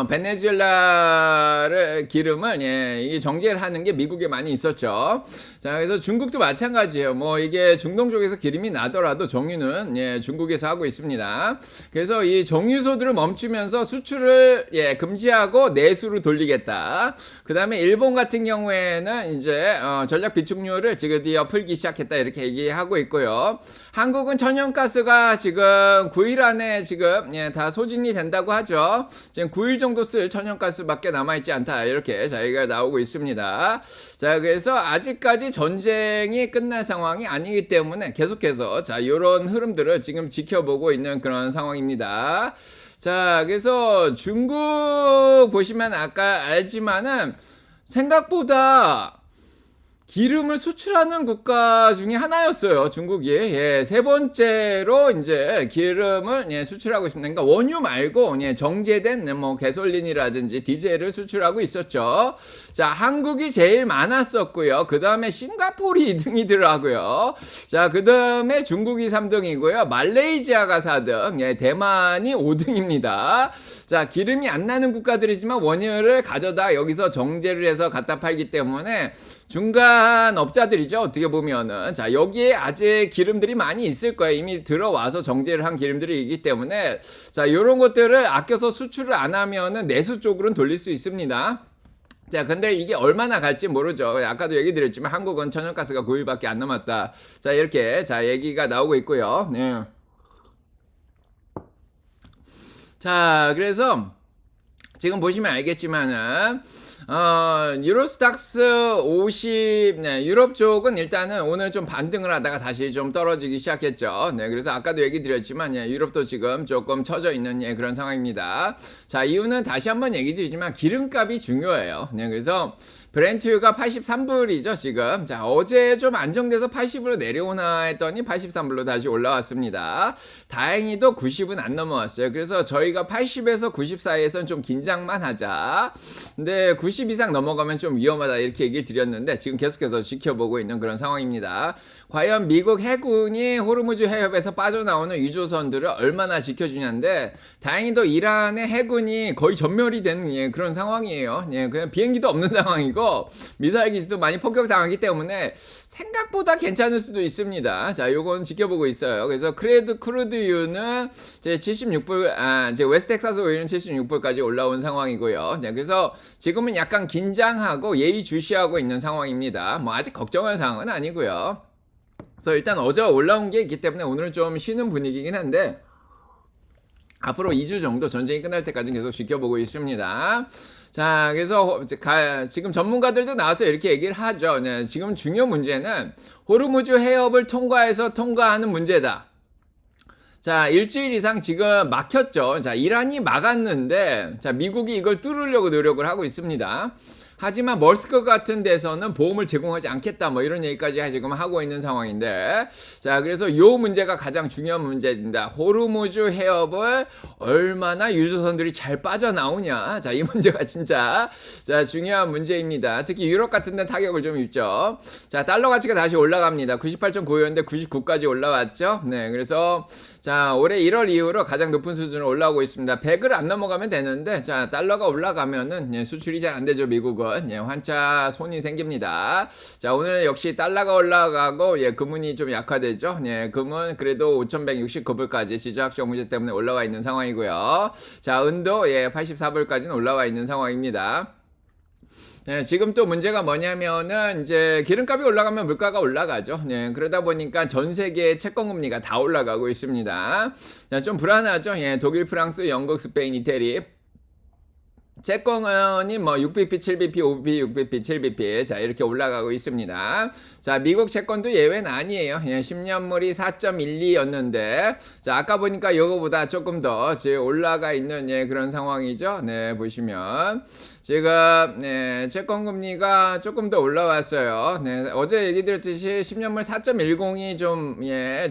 A: 베네수엘라를 기름을 예, 이 정제를 하는 게 미국에 많이 있었죠. 자, 그래서 중국도 마찬가지예요. 뭐 이게 중동 쪽에서 기름이 나더라도 정유는 예, 중국에서 하고 있습니다. 그래서 이 정유소들을 멈추면서 수출을 예, 금지하고 내수로 돌리겠다. 그다음에 일본 같은 경우에는 이제 전략 비축료를 지금 드디어 풀기 시작했다 이렇게 얘기하고 있고요. 한국은 천연가스가 지금 9일 안에 지금 예, 다 소진이 된다고 하죠. 지금 9일 정도 쓸 천연가스밖에 남아있지 않다 이렇게 자, 얘기가 나오고 있습니다. 자, 그래서 아직까지 전쟁이 끝날 상황이 아니기 때문에 계속해서 자, 이런 흐름들을 지금 지켜보고 있는 그런 상황입니다. 자, 그래서 중국 보시면 아까 알지만은 생각보다 기름을 수출하는 국가 중에 하나였어요. 중국이. 예, 세 번째로 이제 기름을 예, 수출하고 있습니다. 그러니까 원유 말고 예, 정제된 뭐 가솔린이라든지 디젤을 수출하고 있었죠. 자, 한국이 제일 많았었고요. 그 다음에 싱가포르이 2등이더라고요. 자, 그 다음에 중국이 3등이고요. 말레이시아가 4등, 예, 대만이 5등입니다. 자, 기름이 안 나는 국가들이지만 원유를 가져다 여기서 정제를 해서 갖다 팔기 때문에 중간 업자들이죠. 어떻게 보면은. 자, 여기에 아직 기름들이 많이 있을 거예요. 이미 들어와서 정제를 한 기름들이 있기 때문에. 자, 요런 것들을 아껴서 수출을 안 하면은 내수 쪽으로는 돌릴 수 있습니다. 자, 근데 이게 얼마나 갈지 모르죠. 아까도 얘기 드렸지만 한국은 천연가스가 9일밖에 안 남았다. 자, 이렇게 자, 얘기가 나오고 있고요. 네. 자, 그래서 지금 보시면 알겠지만은 유로스탁스 50, 네, 유럽 쪽은 일단은 오늘 좀 반등을 하다가 다시 좀 떨어지기 시작했죠. 네, 그래서 아까도 얘기 드렸지만, 예, 유럽도 지금 조금 처져 있는 예, 그런 상황입니다. 자, 이유는 다시 한번 얘기 드리지만 기름값이 중요해요. 네, 그래서 브렌트유가 83불이죠, 지금. 자, 어제 좀 안정돼서 80으로 내려오나 했더니 83불로 다시 올라왔습니다. 다행히도 90은 안 넘어왔어요. 그래서 저희가 80에서 90 사이에서는 좀 긴장만 하자. 근데 90 이상 넘어가면 좀 위험하다 이렇게 얘기를 드렸는데 지금 계속해서 지켜보고 있는 그런 상황입니다. 과연 미국 해군이 호르무즈 해협에서 빠져나오는 유조선들을 얼마나 지켜주냐인데 다행히도 이란의 해군이 거의 전멸이 되는 그런 상황이에요. 그냥 비행기도 없는 상황이고 미사일 기지도 많이 폭격당하기 때문에 생각보다 괜찮을 수도 있습니다. 자, 요건 지켜보고 있어요. 그래서 크루드유는 이제 76불, 이제 웨스텍사스 오일은 76불까지 올라온 상황이고요. 그래서 지금은 약간 긴장하고 예의주시하고 있는 상황입니다. 뭐 아직 걱정할 상황은 아니고요. 그래서 일단 어제 올라온 게 있기 때문에 오늘은 좀 쉬는 분위기긴 한데 앞으로 2주 정도 전쟁이 끝날 때까지 계속 지켜보고 있습니다. 자, 그래서 지금 전문가들도 나와서 이렇게 얘기를 하죠. 지금 중요 문제는 호르무즈 해협을 통과하는 문제다. 자, 일주일 이상 지금 막혔죠. 자, 이란이 막았는데, 자, 미국이 이걸 뚫으려고 노력을 하고 있습니다. 하지만 머스크 같은 데서는 보험을 제공하지 않겠다 뭐 이런 얘기까지 지금 하고 있는 상황인데, 자, 그래서 요 문제가 가장 중요한 문제입니다. 호르무즈 해협을 얼마나 유조선들이 잘 빠져나오냐. 자, 이 문제가 진짜 중요한 문제입니다. 특히 유럽 같은 데 타격을 좀 입죠. 자, 달러 가치가 다시 올라갑니다. 98.9였는데 99까지 올라왔죠. 네, 그래서 자, 올해 1월 이후로 가장 높은 수준으로 올라오고 있습니다. 100을 안 넘어가면 되는데, 자, 달러가 올라가면은 수출이 잘 안 되죠, 미국은. 환차 손이 생깁니다. 자, 오늘 역시 달러가 올라가고, 금은이 좀 약화되죠. 금은 그래도 5,169불까지 지정학적 문제 때문에 올라와 있는 상황이고요. 자, 은도 84불까지는 올라와 있는 상황입니다. 지금 또 문제가 뭐냐면은 이제 기름값이 올라가면 물가가 올라가죠. 그러다 보니까 전 세계의 채권금리가 다 올라가고 있습니다. 좀 불안하죠. 독일, 프랑스, 영국, 스페인, 이태리. 채권이 뭐 6bp, 7bp, 5bp, 6bp, 7bp 자 이렇게 올라가고 있습니다. 자, 미국 채권도 예외는 아니에요. 10년물이 4.12였는데 자, 아까 보니까 이거보다 조금 더 올라가 있는 그런 상황이죠. 네, 보시면 지금 채권금리가 조금 더 올라왔어요. 어제 얘기 드렸듯이 10년물 4.10이 좀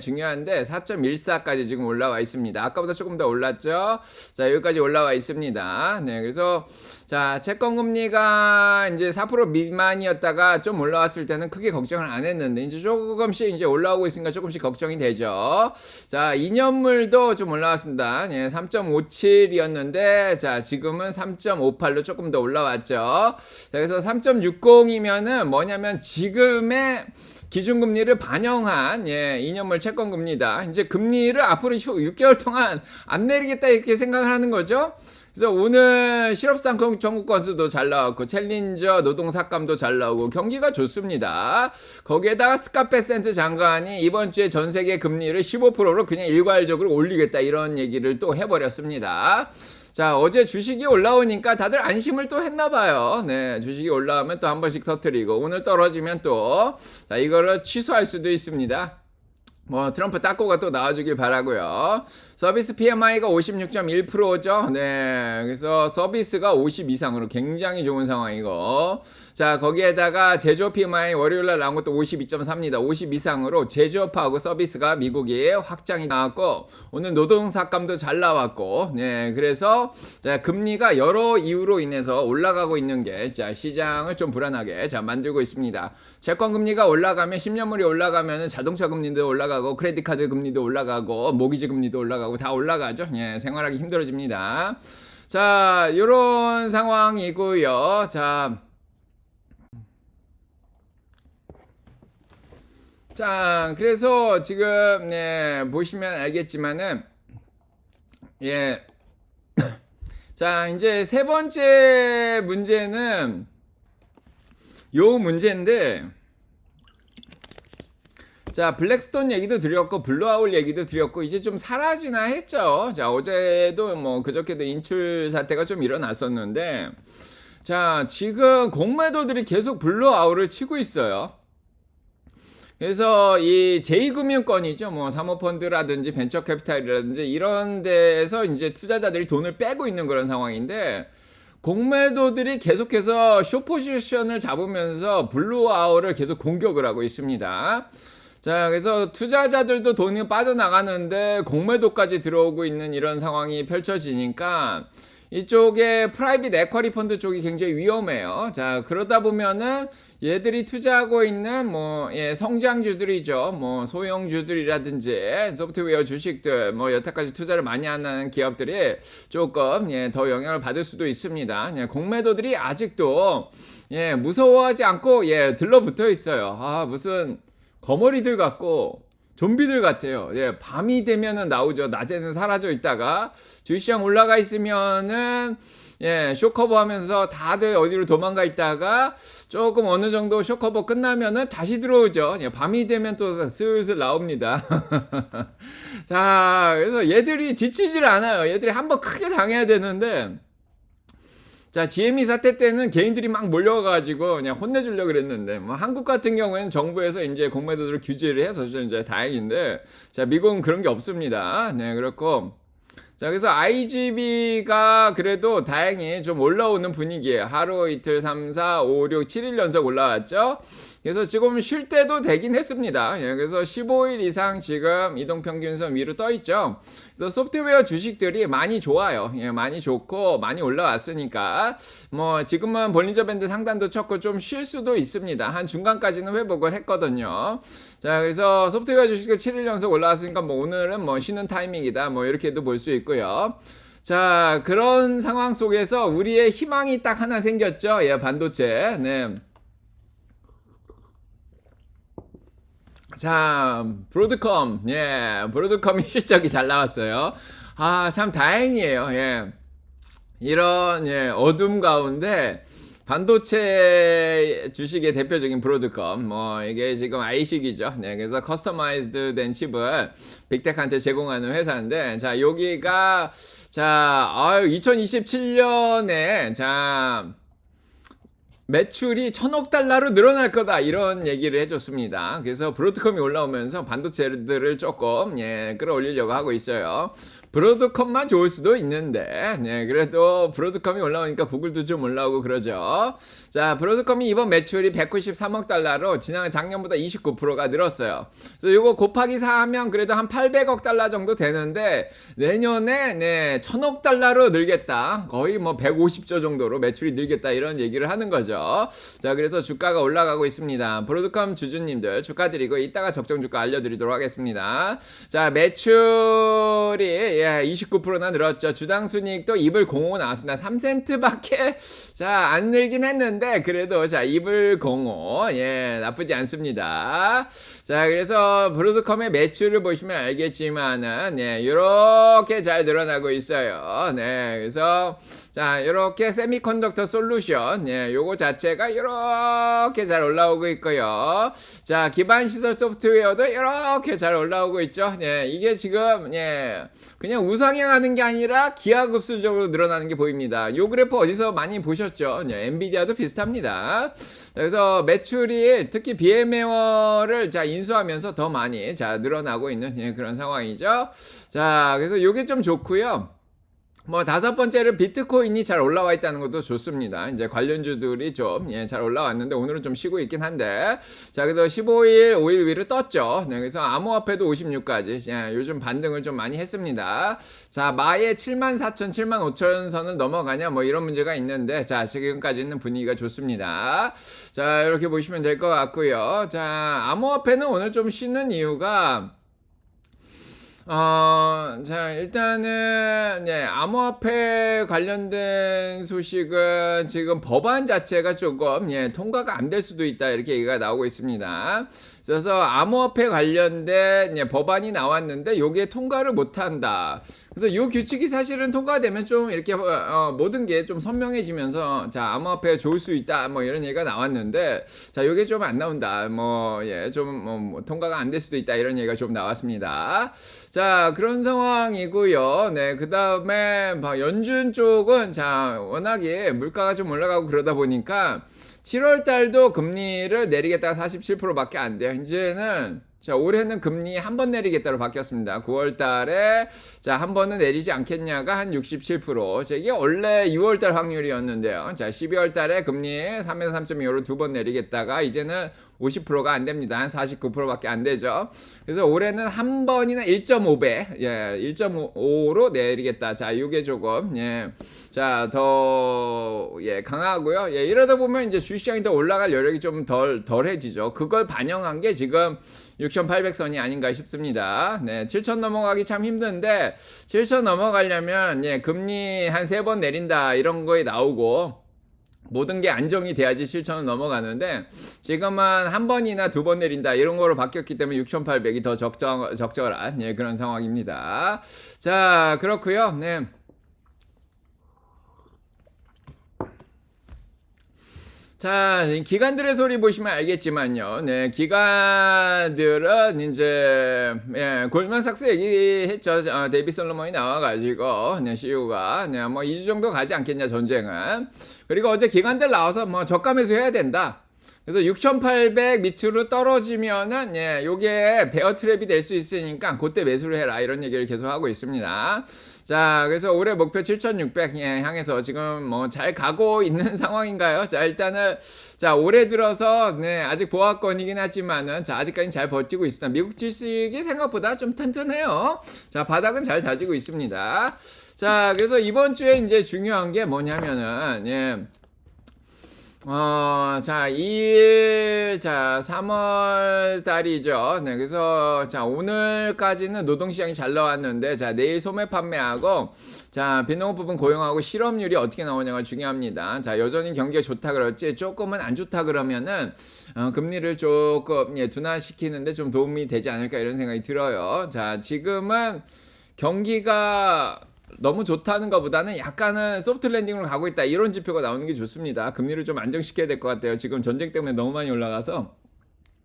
A: 중요한데 4.14까지 지금 올라와 있습니다. 아까보다 조금 더 올랐죠. 자, 여기까지 올라와 있습니다. 그래서 자, 채권금리가 이제 4% 미만이었다가 좀 올라왔을 때는 크게 걱정을 안 했는데 이제 조금씩 이제 올라오고 있으니까 조금씩 걱정이 되죠. 자, 2년물도 좀 올라왔습니다. 3.57이었는데 자, 지금은 3.58로 조금 더 올라왔죠. 자, 그래서 3.60이면은 뭐냐면 지금의 기준금리를 반영한 2년물 채권금리다. 이제 금리를 앞으로 6개월 동안 안 내리겠다 이렇게 생각을 하는 거죠. 그래서 오늘 실업상품 청구 건수도 잘 나왔고 챌린저 노동삭감도 잘 나오고 경기가 좋습니다. 거기에다가 스캇베센트 장관이 이번 주에 전 세계 금리를 15%로 그냥 일괄적으로 올리겠다 이런 얘기를 또 해버렸습니다. 자, 어제 주식이 올라오니까 다들 안심을 또 했나봐요. 주식이 올라오면 또 한 번씩 터뜨리고 오늘 떨어지면 또 자, 이거를 취소할 수도 있습니다. 뭐 트럼프 따꼬가 또 나와주길 바라고요. 서비스 PMI가 56.1%죠. 그래서 서비스가 50 이상으로 굉장히 좋은 상황이고 자, 거기에다가 제조업 PMI 월요일날 나온 것도 52.3입니다. 50 이상으로 제조업하고 서비스가 미국이 확장이 나왔고 오늘 노동삭감도 잘 나왔고 그래서 자, 금리가 여러 이유로 인해서 올라가고 있는 게 자, 시장을 좀 불안하게 자, 만들고 있습니다. 채권금리가 올라가면 10년물이 올라가면 자동차 금리도 올라가고 크레딧 카드 금리도 올라가고 모기지 금리도 올라가고 다 올라가죠. 생활하기 힘들어집니다. 자, 요런 상황이고요. 자, 그래서 지금 보시면 알겠지만은 자, 이제 세 번째 문제는 요 문제인데 자, 블랙스톤 얘기도 드렸고 블루아울 얘기도 드렸고 이제 좀 사라지나 했죠. 자, 어제도 뭐 그저께도 인출 사태가 좀 일어났었는데 자, 지금 공매도들이 계속 블루아울을 치고 있어요. 그래서 이 제2금융권이죠. 뭐 사모펀드라든지 벤처캐피탈이라든지 이런 데에서 이제 투자자들이 돈을 빼고 있는 그런 상황인데 공매도들이 계속해서 숏포지션을 잡으면서 블루아울을 계속 공격을 하고 있습니다. 자, 그래서 투자자들도 돈이 빠져나가는데 공매도까지 들어오고 있는 이런 상황이 펼쳐지니까 이쪽에 프라이빗 에쿼리 펀드 쪽이 굉장히 위험해요. 자, 그러다 보면은 얘들이 투자하고 있는 뭐 성장주들이죠. 뭐 소형주들이라든지 소프트웨어 주식들 뭐 여태까지 투자를 많이 하는 기업들이 조금 더 영향을 받을 수도 있습니다. 공매도들이 아직도 무서워하지 않고 들러붙어 있어요. 아, 무슨 거머리들 같고 좀비들 같아요. 밤이 되면은 나오죠. 낮에는 사라져 있다가 주식시장 올라가 있으면은 쇼커버 하면서 다들 어디로 도망가 있다가 조금 어느 정도 쇼커버 끝나면은 다시 들어오죠. 밤이 되면 또 슬슬 나옵니다. 자, 그래서 얘들이 지치질 않아요. 얘들이 한번 크게 당해야 되는데, 자, GME 사태 때는 개인들이 막 몰려가지고 그냥 혼내주려고 그랬는데, 뭐 한국 같은 경우에는 정부에서 이제 공매도를 규제를 해서 이제 다행인데, 자, 미국은 그런 게 없습니다. 그렇고, 자, 그래서 IGB가 그래도 다행히 좀 올라오는 분위기예요. 하루 이틀 3, 4, 5, 6, 7일 연속 올라왔죠. 그래서 지금 쉴 때도 되긴 했습니다. 그래서 15일 이상 지금 이동평균선 위로 떠 있죠. 그래서 소프트웨어 주식들이 많이 좋아요. 많이 좋고 많이 올라왔으니까 뭐 지금은 볼린저 밴드 상단도 쳤고 좀 쉴 수도 있습니다. 한 중간까지는 회복을 했거든요. 자, 그래서 소프트웨어 주식들 7일 연속 올라왔으니까 뭐 오늘은 뭐 쉬는 타이밍이다. 뭐 이렇게도 볼 수 있고요. 자, 그런 상황 속에서 우리의 희망이 딱 하나 생겼죠. 반도체. 자, 브로드컴. 브로드컴이 실적이 잘 나왔어요. 아, 참 다행이에요. 이런 어둠 가운데 반도체 주식의 대표적인 브로드컴, 뭐 이게 지금 아이식이죠. 그래서 커스터마이즈드 된 칩을 빅텍한테 제공하는 회사인데, 자, 여기가 2027년에 매출이 1,000억 달러로 늘어날 거다, 이런 얘기를 해줬습니다. 그래서 브로드컴이 올라오면서 반도체들을 조금 끌어올리려고 하고 있어요. 브로드컴만 좋을 수도 있는데 그래도 브로드컴이 올라오니까 구글도 좀 올라오고 그러죠. 자, 브로드컴이 이번 매출이 193억 달러로 작년보다 29%가 늘었어요. 그래서 이거 곱하기 4 하면 그래도 한 800억 달러 정도 되는데, 내년에 1,000억 달러로 늘겠다, 거의 뭐 150조 정도로 매출이 늘겠다, 이런 얘기를 하는 거죠. 자, 그래서 주가가 올라가고 있습니다. 브로드컴 주주님들 축하드리고 이따가 적정 주가 알려드리도록 하겠습니다. 자, 매출이 29%나 늘었죠. 주당 순이익도 2불 05 나왔습니다. 3센트밖에 안 늘긴 했는데 그래도 2불 05 나쁘지 않습니다. 자, 그래서 브로드컴의 매출을 보시면 알겠지만은 이렇게 잘 늘어나고 있어요. 그래서 이렇게 세미컨덕터 솔루션 요거 자체가 이렇게 잘 올라오고 있고요. 자, 기반 시설 소프트웨어도 이렇게 잘 올라오고 있죠. 이게 지금 그냥 우상향하는 게 아니라 기하급수적으로 늘어나는 게 보입니다. 요 그래프 어디서 많이 보셨죠? 엔비디아도 비슷합니다. 그래서 매출이 특히 VMware를 인수하면서 더 많이 늘어나고 있는 그런 상황이죠. 자, 그래서 요게 좀 좋고요. 뭐 다섯 번째는 비트코인이 잘 올라와 있다는 것도 좋습니다. 이제 관련주들이 좀 잘 올라왔는데 오늘은 좀 쉬고 있긴 한데, 자, 그래도 15일 5일 위로 떴죠. 그래서 암호화폐도 56까지 요즘 반등을 좀 많이 했습니다. 자, 마의 74,000 75,000 선을 넘어가냐 뭐 이런 문제가 있는데, 자, 지금까지는 분위기가 좋습니다. 자, 이렇게 보시면 될 것 같고요. 자, 암호화폐는 오늘 좀 쉬는 이유가, 자, 일단은, 암호화폐 관련된 소식은 지금 법안 자체가 조금, 통과가 안 될 수도 있다, 이렇게 얘기가 나오고 있습니다. 그래서 암호화폐 관련된 법안이 나왔는데, 요게 통과를 못 한다. 그래서 요 규칙이 사실은 통과되면 좀 이렇게, 모든 게 좀 선명해지면서, 자, 암호화폐가 좋을 수 있다, 뭐 이런 얘기가 나왔는데, 자, 요게 좀 안 나온다. 뭐, 통과가 안 될 수도 있다, 이런 얘기가 좀 나왔습니다. 자, 그런 상황이고요. 그 다음에 연준 쪽은 워낙에 물가가 좀 올라가고 그러다 보니까 7월 달도 금리를 내리겠다가 47%밖에 안 돼요. 이제는 올해는 금리 한 번 내리겠다로 바뀌었습니다. 9월 달에 한 번은 내리지 않겠냐가 한 67%. 이게 원래 6월 달 확률이었는데요. 12월 달에 금리 3에서 3.25로 두 번 내리겠다가 이제는 50%가 안 됩니다. 한 49%밖에 안 되죠. 그래서 올해는 한 번이나 1.5배, 1.5로 내리겠다. 자, 요게 조금, 자, 더, 예, 강하고요. 예, 이러다 보면 이제 주시장이 더 올라갈 여력이 좀 덜해지죠. 그걸 반영한 게 지금 6,800선이 아닌가 싶습니다. 네, 7,000 넘어가기 참 힘든데, 7,000 넘어가려면, 예, 금리 한 3번 내린다, 이런 거에 나오고, 모든 게 안정이 돼야지 7,000원 넘어가는데, 지금은 한 번이나 2번 내린다, 이런 거로 바뀌었기 때문에 6,800이 더 적절한, 예, 그런 상황입니다. 자, 그렇고요. 네. 자, 기관들의 소리 보시면 알겠지만요. 네, 기관들은 이제, 예, 골드만삭스 얘기했죠. 데이비 솔로몬이 나와가지고, 네, CEO가, 네, 뭐 2주 정도 가지 않겠냐, 전쟁은. 그리고 어제 기관들 나와서 뭐 저가 매수해야 된다. 그래서 6,800 밑으로 떨어지면은, 예, 요게 베어 트랩이 될 수 있으니까 그때 매수를 해라, 이런 얘기를 계속 하고 있습니다. 자, 그래서 올해 목표 7,600 예, 향해서 지금 뭐 잘 가고 있는 상황인가요? 자, 일단은 자, 올해 들어서 네, 아직 보합권이긴 하지만은 자, 아직까지는 잘 버티고 있습니다. 미국 주식이 생각보다 좀 튼튼해요. 자, 바닥은 잘 다지고 있습니다. 자, 그래서 이번 주에 이제 중요한 게 뭐냐면은 예. 자, 2일, 자, 3월 달이죠. 네, 그래서, 자, 오늘까지는 노동시장이 잘 나왔는데, 자, 내일 소매 판매하고, 자, 비농업 부분 고용하고 실업률이 어떻게 나오냐가 중요합니다. 자, 여전히 경기가 좋다 그렇지, 조금은 안 좋다 그러면은, 금리를 조금, 예, 둔화시키는데 좀 도움이 되지 않을까 이런 생각이 들어요. 자, 지금은 경기가 너무 좋다는 것보다는 약간은 소프트 랜딩으로 가고 있다, 이런 지표가 나오는 게 좋습니다. 금리를 좀 안정시켜야 될 것 같아요. 지금 전쟁 때문에 너무 많이 올라가서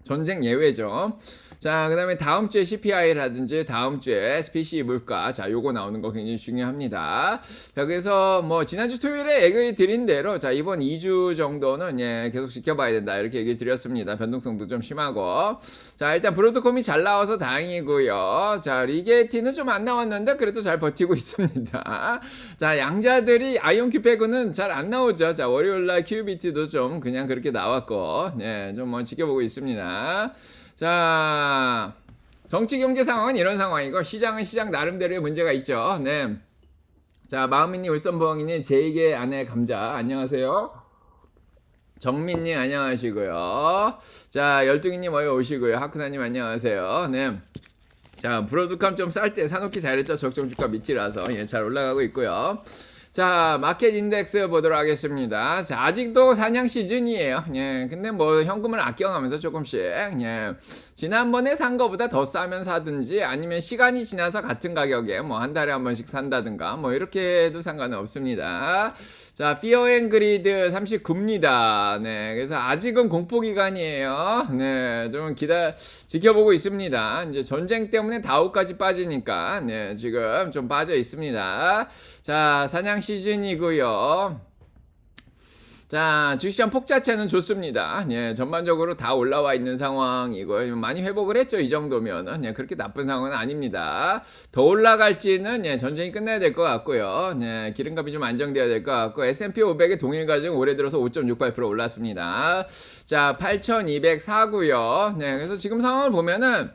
A: 전쟁 예외죠. 자, 그 다음에 다음 주에 CPI라든지 다음 주에 PCE 물가, 자, 요거 나오는 거 굉장히 중요합니다. 자, 그래서 뭐 지난주 토요일에 얘기 드린 대로 자, 이번 2주 정도는 예, 계속 지켜봐야 된다, 이렇게 얘기 드렸습니다. 변동성도 좀 심하고. 자, 일단 브로드콤이 잘 나와서 다행이고요. 자, 리게티는 좀 안 나왔는데 그래도 잘 버티고 있습니다. 자, 양자들이 아이온큐 빼고는 잘 안 나오죠. 자, 월요일날 QBT도 좀 그냥 그렇게 나왔고, 예, 좀 뭐 지켜보고 있습니다. 자, 정치 경제 상황은 이런 상황이고, 시장은 시장 나름대로의 문제가 있죠. 네. 자, 마음이님, 울선부엉이님, 제이의 아내 감자, 안녕하세요. 정민님, 안녕하시고요. 자, 열둥이님, 어여 오시고요. 하쿠나님, 안녕하세요. 네. 자, 브로드캄 좀 쌀 때 사놓기 잘했죠. 적정주가 밑이라서. 예, 잘 올라가고 있고요. 자, 마켓 인덱스 보도록 하겠습니다. 자, 아직도 사냥 시즌이에요. 예, 근데 뭐 현금을 아껴가면서 조금씩, 예, 지난번에 산 거보다 더 싸면 사든지 아니면 시간이 지나서 같은 가격에 뭐 한 달에 한 번씩 산다든가 뭐 이렇게 해도 상관은 없습니다. 자, 피어 앤 그리드 39입니다. 네, 그래서 아직은 공포 기간이에요. 네, 좀 지켜보고 있습니다. 이제 전쟁 때문에 다우까지 빠지니까, 네, 지금 좀 빠져 있습니다. 자, 사냥 시즌이고요. 자, 주식시장 폭 자체는 좋습니다. 예, 전반적으로 다 올라와 있는 상황이고, 많이 회복을 했죠. 이 정도면은. 예, 그렇게 나쁜 상황은 아닙니다. 더 올라갈지는, 예, 전쟁이 끝나야 될 것 같고요. 예, 기름값이 좀 안정돼야 될 것 같고, S&P 500의 동일 가중 올해 들어서 5.68% 올랐습니다. 자, 8,204고요. 네, 그래서 지금 상황을 보면은,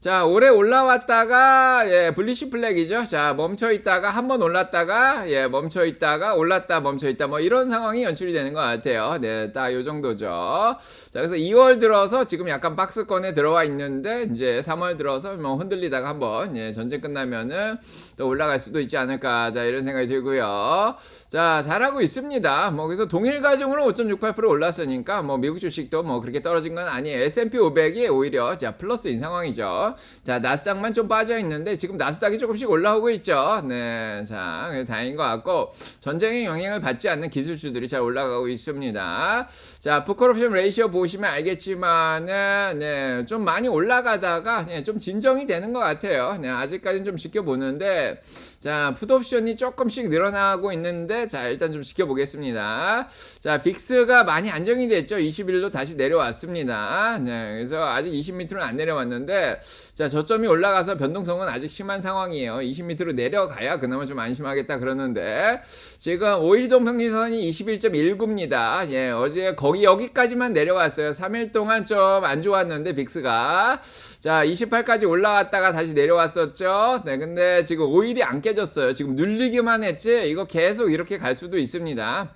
A: 자, 올해 올라왔다가, 예, 블리시 플렉이죠. 자, 멈춰있다가, 한번 올랐다가, 예, 멈춰있다가, 올랐다, 멈춰있다, 뭐, 이런 상황이 연출이 되는 것 같아요. 네, 딱 요 정도죠. 자, 그래서 2월 들어서 지금 약간 박스권에 들어와 있는데, 이제 3월 들어서 뭐 흔들리다가 한번, 예, 전쟁 끝나면은 또 올라갈 수도 있지 않을까. 자, 이런 생각이 들고요. 자, 잘하고 있습니다. 뭐, 그래서 동일 가중으로 5.68% 올랐으니까, 뭐, 미국 주식도 뭐, 그렇게 떨어진 건 아니에요. S&P 500이 오히려, 자, 플러스인 상황이죠. 자, 나스닥만 좀 빠져 있는데 지금 나스닥이 조금씩 올라오고 있죠. 네, 자, 다행인 것 같고 전쟁의 영향을 받지 않는 기술주들이 잘 올라가고 있습니다. 자, 풋콜옵션 레이시오 보시면 알겠지만은 네, 좀 많이 올라가다가 네, 좀 진정이 되는 것 같아요. 네, 아직까지는 좀 지켜보는데 자, 풋옵션이 조금씩 늘어나고 있는데 자, 일단 좀 지켜보겠습니다. 자, 빅스가 많이 안정이 됐죠. 21로 다시 내려왔습니다. 네, 그래서 아직 20m는 안 내려왔는데 자, 저점이 올라가서 변동성은 아직 심한 상황이에요. 20m로 내려가야 그나마 좀 안심하겠다 그러는데 지금 5일 이동 평균선이 21.19입니다. 예, 어제 여기까지만 내려왔어요. 3일 동안 좀 안 좋았는데 빅스가 자 28까지 올라갔다가 다시 내려왔었죠. 네, 근데 지금 5일이 안 깨졌어요. 지금 눌리기만 했지 이거 계속 이렇게 갈 수도 있습니다.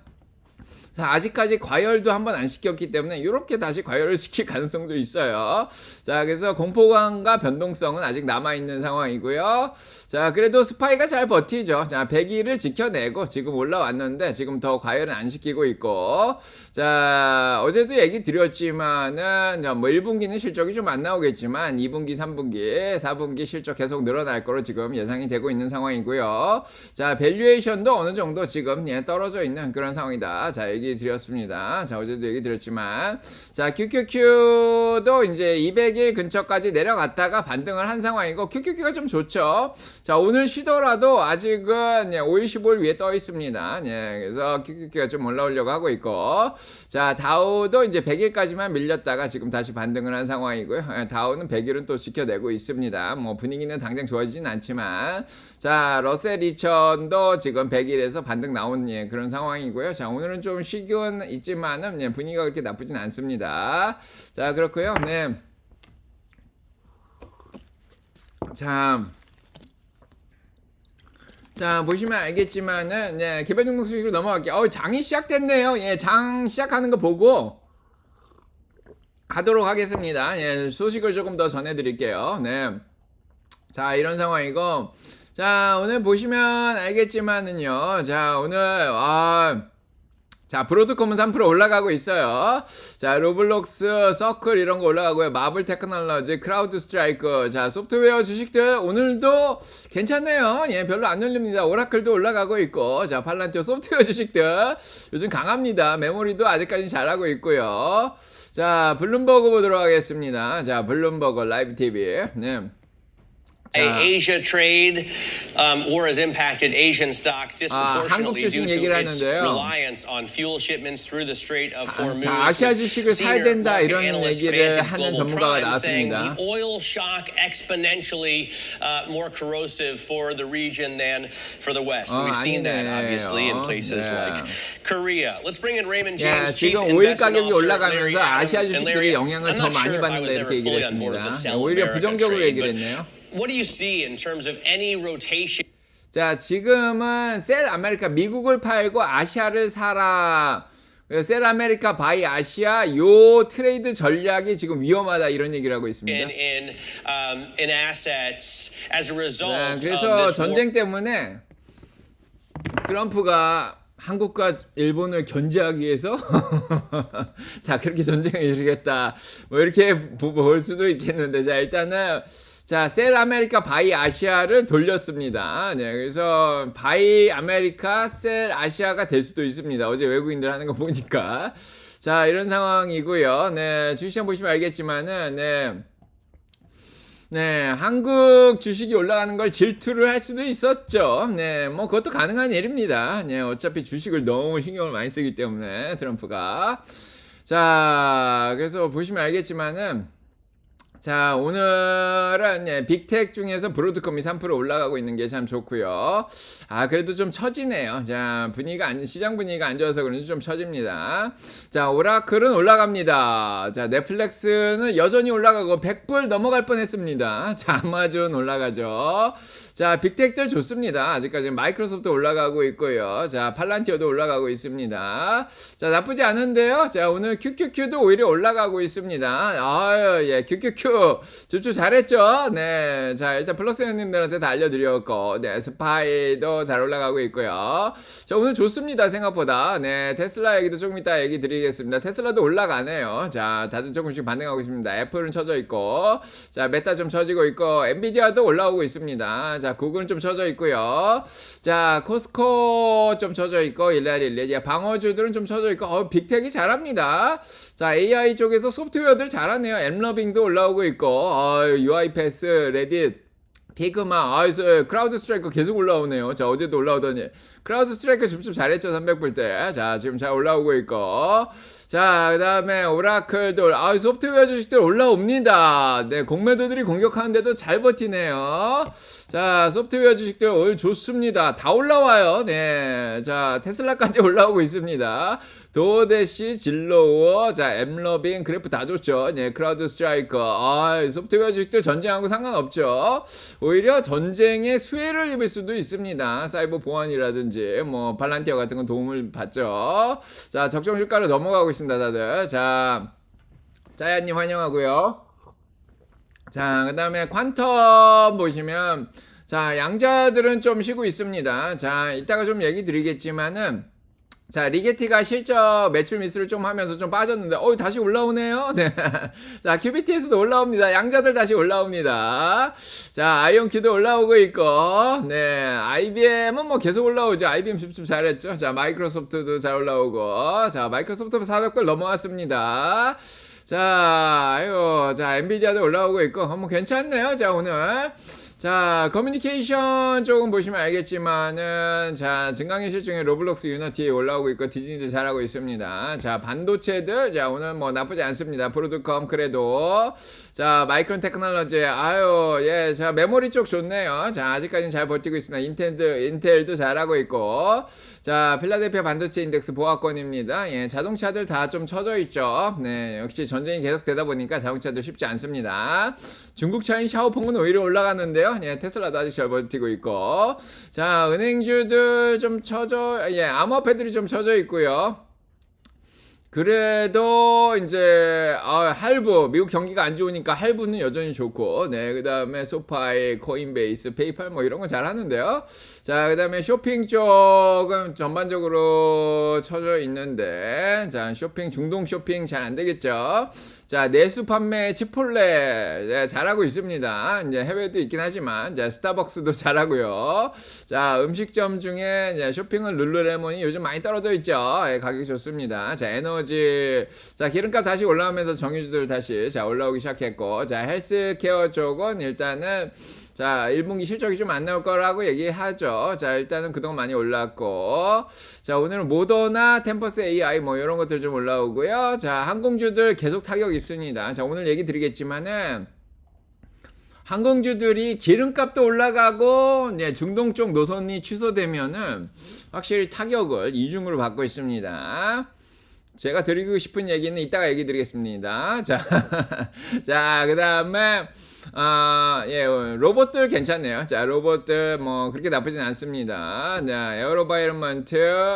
A: 자, 아직까지 과열도 한번 안 시켰기 때문에 이렇게 다시 과열을 시킬 가능성도 있어요. 자, 그래서 공포감과 변동성은 아직 남아있는 상황이고요. 자, 그래도 스파이가 잘 버티죠. 자, 100일을 지켜내고 지금 올라왔는데 지금 더 과열은 안 시키고 있고 자, 어제도 얘기 드렸지만은 뭐 1분기는 실적이 좀 안 나오겠지만 2분기, 3분기, 4분기 실적 계속 늘어날 거로 지금 예상이 되고 있는 상황이고요. 자, 밸류에이션도 어느 정도 지금 떨어져 있는 그런 상황이다. 자, 얘기 드렸습니다. 자, 어제도 얘기 드렸지만 자, QQQ도 이제 200일 근처까지 내려갔다가 반등을 한 상황이고 QQQ가 좀 좋죠. 자, 오늘 쉬더라도 아직은 5일 15일 위에 떠 있습니다. 예, 그래서 QQQ가 좀 올라오려고 하고 있고 자, 다우도 이제 100일까지만 밀렸다가 지금 다시 반등을 한 상황이고요. 예, 다우는 100일은 또 지켜내고 있습니다. 뭐 분위기는 당장 좋아지진 않지만 자, 러셀 2000도 지금 100일에서 반등 나온 그런 상황이고요. 자, 오늘은 좀 쉬긴 있지만은 분위기가 그렇게 나쁘진 않습니다. 자, 그렇고요. 네. 자, 보시면 알겠지만은 개별 종목 소식으로 넘어갈게요. 장이 시작됐네요. 예, 장 시작하는 거 보고 하도록 하겠습니다. 예, 소식을 조금 더 전해드릴게요. 네. 자, 이런 상황이고 자, 오늘 보시면 알겠지만은요. 자, 오늘 자, 브로드컴은 3% 올라가고 있어요. 자, 로블록스, 서클 이런 거 올라가고요. 마블 테크놀로지, 크라우드 스트라이크. 자, 소프트웨어 주식들 오늘도 괜찮네요. 예, 별로 안 눌립니다. 오라클도 올라가고 있고. 자, 팔란티오 소프트웨어 주식들 요즘 강합니다. 메모리도 아직까지 잘하고 있고요. 자, 블룸버그 보도록 하겠습니다. 자, 블룸버그 라이브 TV. 네.
B: Asia trade war has impacted Asian stocks disproportionately due to its reliance on fuel shipments through the Strait of Hormuz.
A: 아시아 주식을 사야 된다 이런 얘기를 하는 전문가가 나왔습니다.
B: The oil shock exponentially more corrosive for the region than for the West. We've seen that obviously in places like Korea. Let's bring in Raymond James, Chief
A: 지금 오일
B: Investment
A: 가격이
B: Officer.
A: 올라가면서 아시아 주식들이 영향을 더 많이 받는다 이렇게 얘기를 했습니다. 오히려 부정적으로 얘기를 했네요.
B: What do you see in terms of any rotation?
A: 자, 지금은 셀 아메리카 미국을 팔고 아시아를 사라. 셀 아메리카 바이 아시아 요 트레이드 전략이 지금 위험하다 이런 얘기를 하고 있습니다.
B: in assets as a result
A: 네, 그래서 전쟁 때문에 트럼프가 한국과 일본을 견제하기 위해서 자, 그렇게 전쟁을 일으켰다. 뭐 이렇게 볼 수도 있겠는데 자, 일단은 자, 셀 아메리카 바이 아시아를 돌렸습니다. 네, 그래서 바이 아메리카 셀 아시아가 될 수도 있습니다. 어제 외국인들 하는 거 보니까. 자, 이런 상황이고요. 네, 주식시장 보시면 알겠지만은 네, 한국 주식이 올라가는 걸 질투를 할 수도 있었죠. 네, 뭐 그것도 가능한 일입니다. 네, 어차피 주식을 너무 신경을 많이 쓰기 때문에 트럼프가. 자, 그래서 보시면 알겠지만은 자, 오늘은 빅텍 중에서 브로드컴이 3% 올라가고 있는 게 참 좋고요. 그래도 좀 처지네요. 자, 시장 분위기가 안 좋아서 그런지 좀 처집니다. 자, 오라클은 올라갑니다. 자, 넷플릭스는 여전히 올라가고 100불 넘어갈 뻔했습니다. 자, 아마존 올라가죠. 자, 빅텍들 좋습니다. 아직까지 마이크로소프트 올라가고 있고요. 자, 팔란티어도 올라가고 있습니다. 자, 나쁘지 않은데요. 자, 오늘 QQQ도 오히려 올라가고 있습니다. 예, QQQ 좀 잘했죠? 네. 자, 일단 플러스 형님들한테 다 알려드렸고, 네, 스파이도 잘 올라가고 있고요. 자, 오늘 좋습니다. 생각보다. 네, 테슬라 얘기도 조금 이따 얘기 드리겠습니다. 테슬라도 올라가네요. 자, 다들 조금씩 반응하고 있습니다. 애플은 쳐져 있고, 자, 메타 좀 쳐지고 있고, 엔비디아도 올라오고 있습니다. 자, 구글은 좀 쳐져 있고요. 자, 코스코 좀 쳐져 있고, 일라릴리. 방어주들은 좀 쳐져 있고, 빅텍이 잘합니다. 자, AI 쪽에서 소프트웨어들 잘하네요. 엠러빙도 올라오고 있고, UiPath, 레딧, 피그마, 크라우드 스트라이크 계속 올라오네요. 자, 어제도 올라오더니 크라우드 스트라이크 줍줍 잘했죠. 300불 때. 자, 지금 잘 올라오고 있고. 자, 그 다음에 오라클도, 소프트웨어 주식들 올라옵니다. 네, 공매도들이 공격하는데도 잘 버티네요. 자, 소프트웨어 주식들 오늘 좋습니다. 다 올라와요. 네. 자, 테슬라까지 올라오고 있습니다. 도어대시, 진로우, 자, 엠러빙, 그래프 다 좋죠. 네, 크라우드 스트라이커. 소프트웨어 주식들 전쟁하고 상관없죠. 오히려 전쟁의 수혜를 입을 수도 있습니다. 사이버 보안이라든지, 뭐, 발란티어 같은 건 도움을 받죠. 자, 적정 주가로 넘어가고 있습니다, 다들. 자, 짜야님 환영하고요. 자, 그 다음에 퀀텀 보시면, 자, 양자들은 좀 쉬고 있습니다. 자, 이따가 좀 얘기 드리겠지만은, 자, 리게티가 실적 매출 미스를 좀 하면서 좀 빠졌는데, 다시 올라오네요. 네. 자, QBT에서도 올라옵니다. 양자들 다시 올라옵니다. 자, 아이온큐도 올라오고 있고, 네. IBM은 뭐 계속 올라오죠. IBM 좀 잘했죠. 자, 마이크로소프트도 잘 올라오고, 자, 마이크로소프트 400불 넘어왔습니다. 자, 자, 엔비디아도 올라오고 있고, 뭐 괜찮네요. 자, 오늘. 자, 커뮤니케이션 쪽은 보시면 알겠지만은, 자, 증강현실 중에 로블록스 유니티 올라오고 있고, 디즈니도 잘하고 있습니다. 자, 반도체들, 자, 오늘 뭐 나쁘지 않습니다. 브로드컴, 그래도. 자, 마이크론 테크놀로지, 예, 자, 메모리 쪽 좋네요. 자, 아직까지는 잘 버티고 있습니다. 인텔도 잘하고 있고. 자, 필라델피아 반도체 인덱스 보합권입니다. 예, 자동차들 다 좀 처져 있죠. 네, 역시 전쟁이 계속 되다 보니까 자동차도 쉽지 않습니다. 중국 차인 샤오펑은 오히려 올라갔는데요. 예, 테슬라도 아직 잘 버티고 있고. 자, 은행주들 좀 암호화폐들이 좀 처져 있고요. 그래도 이제 할부, 미국 경기가 안 좋으니까 할부는 여전히 좋고, 네, 그 다음에 소파이, 코인베이스, 페이팔 뭐 이런 거 잘 하는데요. 자, 그 다음에 쇼핑 쪽은 전반적으로 쳐져 있는데, 자, 중동 쇼핑 잘 안 되겠죠. 자, 내수 판매 치폴레, 네, 잘하고 있습니다. 이제 해외도 있긴 하지만, 자, 스타벅스도 잘하고요. 자, 음식점 중에 이제 쇼핑은 룰루레몬이 요즘 많이 떨어져 있죠. 예, 가격이 좋습니다. 자, 에너지, 자, 기름값 다시 올라오면서 정유주들 다시, 자, 올라오기 시작했고, 자, 헬스케어 쪽은 일단은, 자, 1분기 실적이 좀 안 나올 거라고 얘기하죠. 자, 일단은 그동안 많이 올랐고, 자, 오늘은 모더나, 템퍼스 AI 뭐 이런 것들 좀 올라오고요. 자, 항공주들 계속 타격 입습니다. 자, 오늘 얘기 드리겠지만은, 항공주들이 기름값도 올라가고, 예, 중동 쪽 노선이 취소되면은, 확실히 타격을 이중으로 받고 있습니다. 제가 드리고 싶은 얘기는 이따가 얘기 드리겠습니다. 자, 자, 그 다음에, 예, 로봇들 괜찮네요. 자, 로봇들 뭐 그렇게 나쁘진 않습니다. 자, 에어로바이러먼트,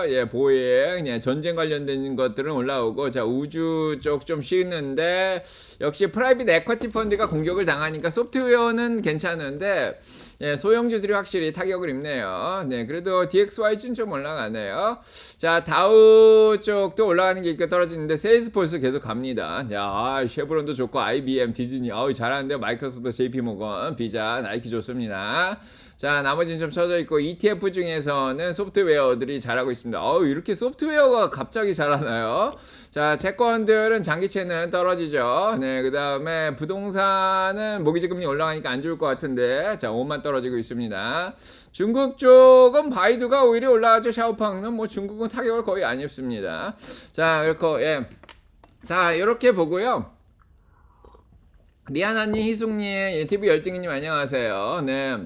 A: 예, 보잉, 예, 전쟁 관련된 것들은 올라오고, 자, 우주 쪽 좀 쉬는데, 역시 프라이빗 에쿼티 펀드가 공격을 당하니까 소프트웨어는 괜찮은데, 예, 소형주들이 확실히 타격을 입네요. 네, 그래도 DXY는 좀 올라가네요. 자, 다우 쪽도 올라가는 게 있고 떨어지는데, 세일스포스 계속 갑니다. 자, 쉐브론도 좋고, IBM, 디즈니, 잘하는데요. 마이크로소프트, JP모건, 비자, 나이키 좋습니다. 자, 나머지는 좀 쳐져 있고, ETF 중에서는 소프트웨어들이 잘하고 있습니다. 이렇게 소프트웨어가 갑자기 잘하나요? 자, 채권들은 장기채는 떨어지죠. 네, 그 다음에 부동산은 모기지금리 올라가니까 안 좋을 것 같은데, 자, 5만 떨어지고 있습니다. 중국 쪽은 바이두가 오히려 올라가죠. 샤오팡은 뭐 중국은 타격을 거의 안 입습니다. 자, 이렇게, 예. 자, 이렇게 보고요. 리아나님, 희숙님, TV 열등이님 안녕하세요. 네.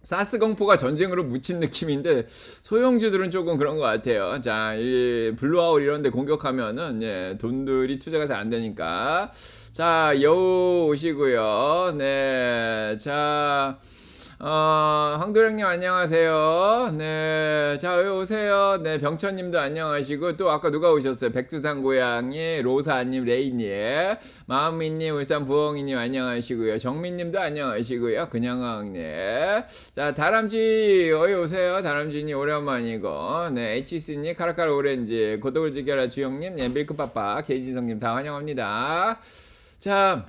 A: 사스 공포가 전쟁으로 묻힌 느낌인데 소형주들은 조금 그런 것 같아요. 자, 이 블루아울 이런 데 공격하면은, 예, 돈들이 투자가 잘 안 되니까. 자, 여우 오시고요. 네. 자, 황도령님 안녕하세요. 네, 자, 여기 오세요. 네, 병천님도 안녕하시고, 또 아까 누가 오셨어요? 백두산 고양이, 로사님, 레이님, 마음미님, 울산 부엉이님 안녕하시고요. 정민님도 안녕하시고요. 그냥왕님. 자, 다람쥐, 어이 오세요. 다람쥐님 오랜만이고, 네, HC님, 카라카라 오렌지, 고독을 즐겨라 주영님, 네, 밀크빠빠, 계지성님 다 환영합니다. 자,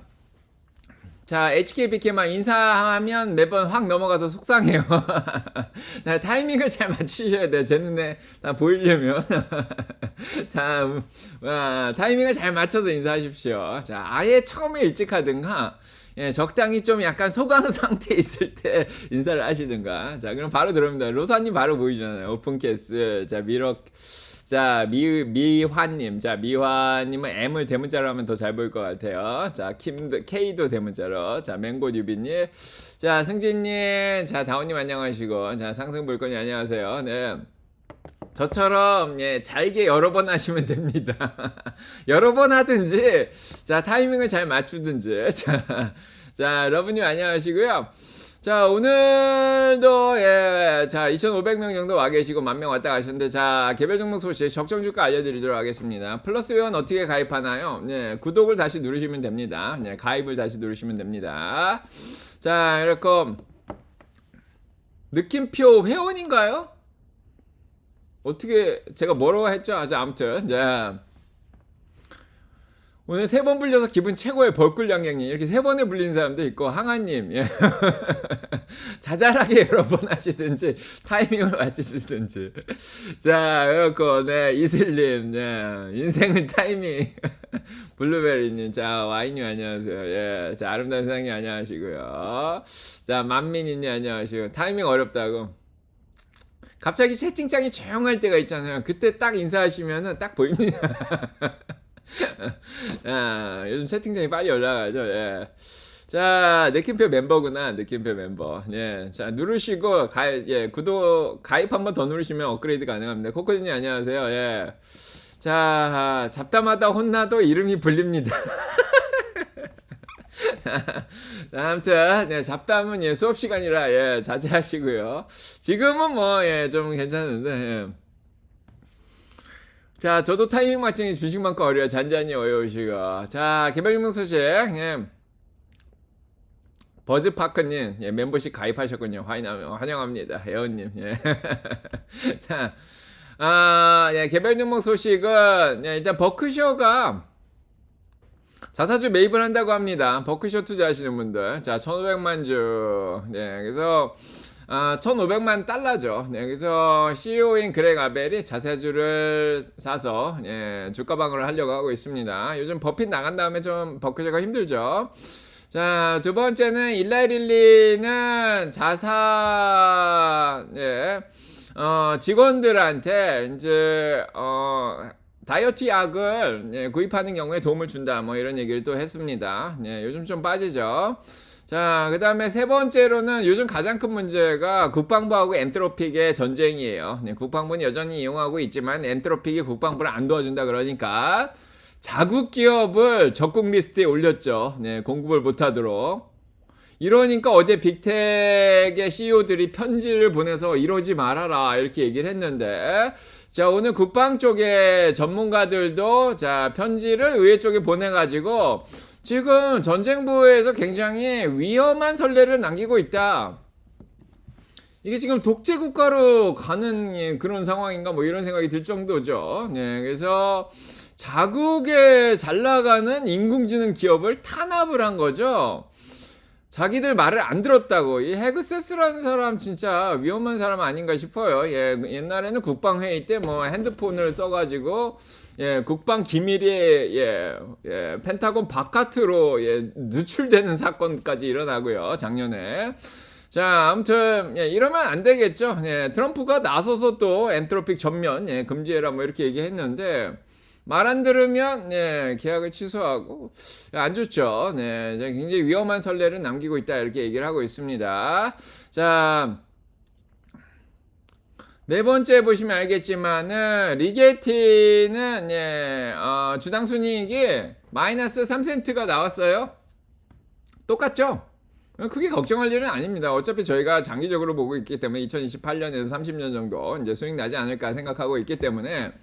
A: HKBK만 인사하면 매번 확 넘어가서 속상해요. 타이밍을 잘 맞추셔야 돼요. 제 눈에 다 보이려면. 자, 타이밍을 잘 맞춰서 인사하십시오. 자, 아예 처음에 일찍 하든가, 예, 적당히 좀 약간 소강 상태 있을 때 인사를 하시든가. 자, 그럼 바로 들어옵니다. 로사님 바로 보이잖아요. 오픈캐스. 자, 자, 미화님. 자, 미화님은 M을 대문자로 하면 더 잘 보일 것 같아요. 자, K도 대문자로. 자, 맹고듀비님. 자, 승진님. 자, 다운님 안녕하시고. 자, 상승불건이 안녕하세요. 네. 저처럼 예, 잘게 여러 번 하시면 됩니다. 여러 번 하든지, 자, 타이밍을 잘 맞추든지. 자, 러브님 안녕하시고요. 자, 오늘도 예, 자, 2,500명 정도 와 계시고 10,000명 왔다 가셨는데, 자, 개별 종목 소식 적정 주가 알려드리도록 하겠습니다. 플러스 회원 어떻게 가입하나요? 네, 구독을 다시 누르시면 됩니다. 네, 가입을 다시 누르시면 됩니다. 자, 이렇게 느낌표 회원인가요? 어떻게 제가 뭐라고 했죠? 아무튼 자, 오늘 3번 불려서 기분 최고의 벌꿀양갱님 이렇게 3번에 불린 사람도 있고 항아님 예. 자잘하게 여러 번 하시든지 타이밍을 맞추시든지 자 그렇고 네 이슬님 네 인생은 타이밍 블루베리님 자 와인님 안녕하세요 예. 자 아름다운 세상님 안녕하시고요 자 만민이님 안녕하시고 타이밍 어렵다고 갑자기 채팅창이 조용할 때가 있잖아요. 그때 딱 인사하시면은 딱 보입니다. 아, 요즘 채팅창이 빨리 올라가죠. 예. 자, 느낌표 멤버구나. 느낌표 멤버. 예. 자, 누르시고 구독 가입 한번 더 누르시면 업그레이드 가능합니다. 코코진님 안녕하세요. 예. 자, 잡다마다 혼나도 이름이 불립니다. 아무튼 네, 잡담은 예, 수업 시간이라 예, 자제하시고요. 지금은 뭐 예, 좀 괜찮은데. 예. 자, 저도 타이밍 맞추기 주식 많고 어려워 잔잔히 어여우시고. 자, 개별유명 소식. 예. 버즈파크님 예, 멤버십 가입하셨군요. 환영합니다. 애원님. 예. 자, 예, 개별유명 소식은 예, 일단 버크셔가 자사주 매입을 한다고 합니다. 버크셔 투자하시는 분들. 자, 1,500만 주. 네, 그래서 1,500만 달러죠. 네, 그래서 CEO인 그렉 아벨이 자사주를 사서 예, 주가 방어를 하려고 하고 있습니다. 요즘 버핏 나간 다음에 좀 버크셔가 힘들죠. 자, 두 번째는 일라이 릴리는 예, 직원들한테 이제 다이어트 약을 예, 구입하는 경우에 도움을 준다 뭐 이런 얘기를 또 했습니다. 예, 요즘 좀 빠지죠. 자, 그 다음에 세 번째로는 요즘 가장 큰 문제가 국방부하고 엔트로픽의 전쟁이에요. 네, 국방부는 여전히 이용하고 있지만 엔트로픽이 국방부를 안 도와준다 그러니까 자국 기업을 적국 리스트에 올렸죠. 네, 공급을 못하도록. 이러니까 어제 빅텍의 CEO들이 편지를 보내서 이러지 말아라 이렇게 얘기를 했는데 자, 오늘 국방 쪽의 전문가들도 자, 편지를 의회 쪽에 보내가지고 지금 전쟁부에서 굉장히 위험한 선례를 남기고 있다. 이게 지금 독재 국가로 가는 그런 상황인가 뭐 이런 생각이 들 정도죠. 네, 그래서 자국에 잘 나가는 인공지능 기업을 탄압을 한 거죠. 자기들 말을 안 들었다고. 이 헤그세스라는 사람 진짜 위험한 사람 아닌가 싶어요. 예, 옛날에는 국방회의 때 뭐 핸드폰을 써가지고 예, 국방 기밀이 펜타곤 바깥으로 예, 누출되는 사건까지 일어나고요. 작년에. 자, 아무튼 예, 이러면 안 되겠죠. 예, 트럼프가 나서서 또 엔트로픽 전면 예, 금지해라 뭐 이렇게 얘기했는데 말 안 들으면 예, 계약을 취소하고 안 좋죠. 네, 굉장히 위험한 선례를 남기고 있다 이렇게 얘기를 하고 있습니다. 자, 네 번째 보시면 알겠지만은 리게티는 예, 주당 순이익이 마이너스 3센트가 나왔어요. 똑같죠? 크게 걱정할 일은 아닙니다. 어차피 저희가 장기적으로 보고 있기 때문에 2028년에서 30년 정도 이제 수익 나지 않을까 생각하고 있기 때문에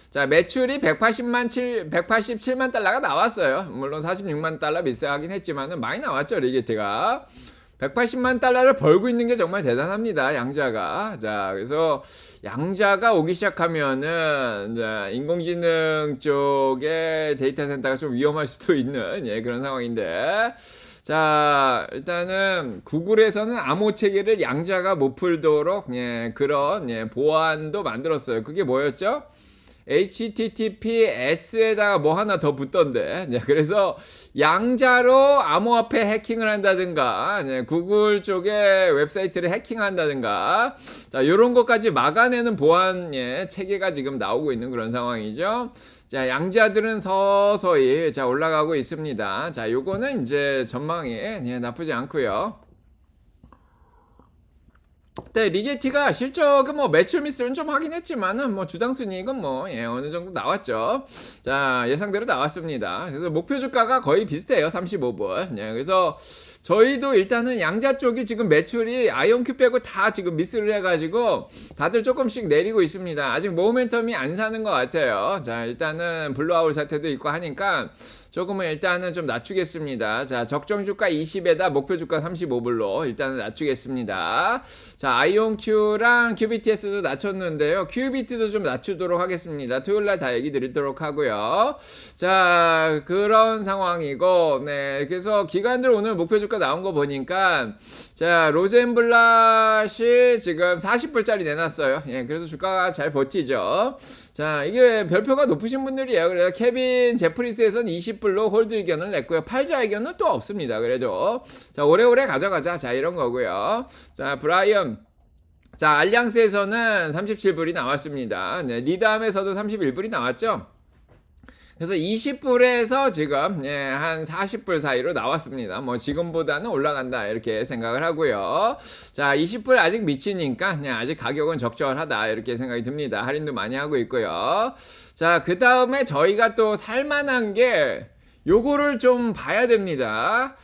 A: 자, 매출이 187만 달러가 나왔어요. 물론 46만 달러 비싸긴 했지만은 많이 나왔죠, 리게티가. 180만 달러를 벌고 있는 게 정말 대단합니다, 양자가. 자, 그래서 양자가 오기 시작하면은 자, 인공지능 쪽에 데이터 센터가 좀 위험할 수도 있는 예, 그런 상황인데. 자, 일단은 구글에서는 암호 체계를 양자가 못 풀도록 예, 그런 예, 보안도 만들었어요. 그게 뭐였죠? HTTPS에다가 뭐 하나 더 붙던데. 네, 그래서 양자로 암호화폐 해킹을 한다든가, 네, 구글 쪽에 웹사이트를 해킹한다든가, 자, 요런 것까지 막아내는 보안, 예, 체계가 지금 나오고 있는 그런 상황이죠. 자, 양자들은 서서히, 자, 올라가고 있습니다. 자, 요거는 이제 전망이, 예, 나쁘지 않고요. 네, 리게티가 실적은 뭐 매출 미스는 좀 하긴 했지만은 뭐 주당 순이익은 뭐 예, 어느 정도 나왔죠. 자, 예상대로 나왔습니다. 그래서 목표 주가가 거의 비슷해요. 35불. 예, 그래서 저희도 일단은 양자 쪽이 지금 매출이 아이온큐 빼고 다 지금 미스를 해가지고 다들 조금씩 내리고 있습니다. 아직 모멘텀이 안 사는 것 같아요. 자, 일단은 블루아울 사태도 있고 하니까 조금은 일단은 좀 낮추겠습니다. 자, 적정 주가 20에다 목표 주가 35불로 일단은 낮추겠습니다. 자, 아이온큐랑 QBTS도 낮췄는데요. QBT도 좀 낮추도록 하겠습니다. 토요일날 다 얘기 드리도록 하고요. 자, 그런 상황이고, 네. 그래서 기관들 오늘 목표 주가 나온 거 보니까, 자, 로젠블랏이 지금 40불짜리 내놨어요. 예, 그래서 주가가 잘 버티죠. 자, 이게 별표가 높으신 분들이에요. 그래서 케빈 제프리스에서는 20불로 홀드 의견을 냈고요. 팔자 의견은 또 없습니다. 그래도. 자, 오래오래 가져가자. 자, 이런 거고요. 자, 브라이언. 자, 알리앙스에서는 37불이 나왔습니다. 네, 니담에서도 31불이 나왔죠. 그래서 20불에서 지금 예, 한 40불 사이로 나왔습니다. 뭐 지금보다는 올라간다 이렇게 생각을 하고요. 자, 20불 아직 미치니까 아직 가격은 적절하다 이렇게 생각이 듭니다. 할인도 많이 하고 있고요. 자, 그 다음에 저희가 또 살만한 게 요거를 좀 봐야 됩니다.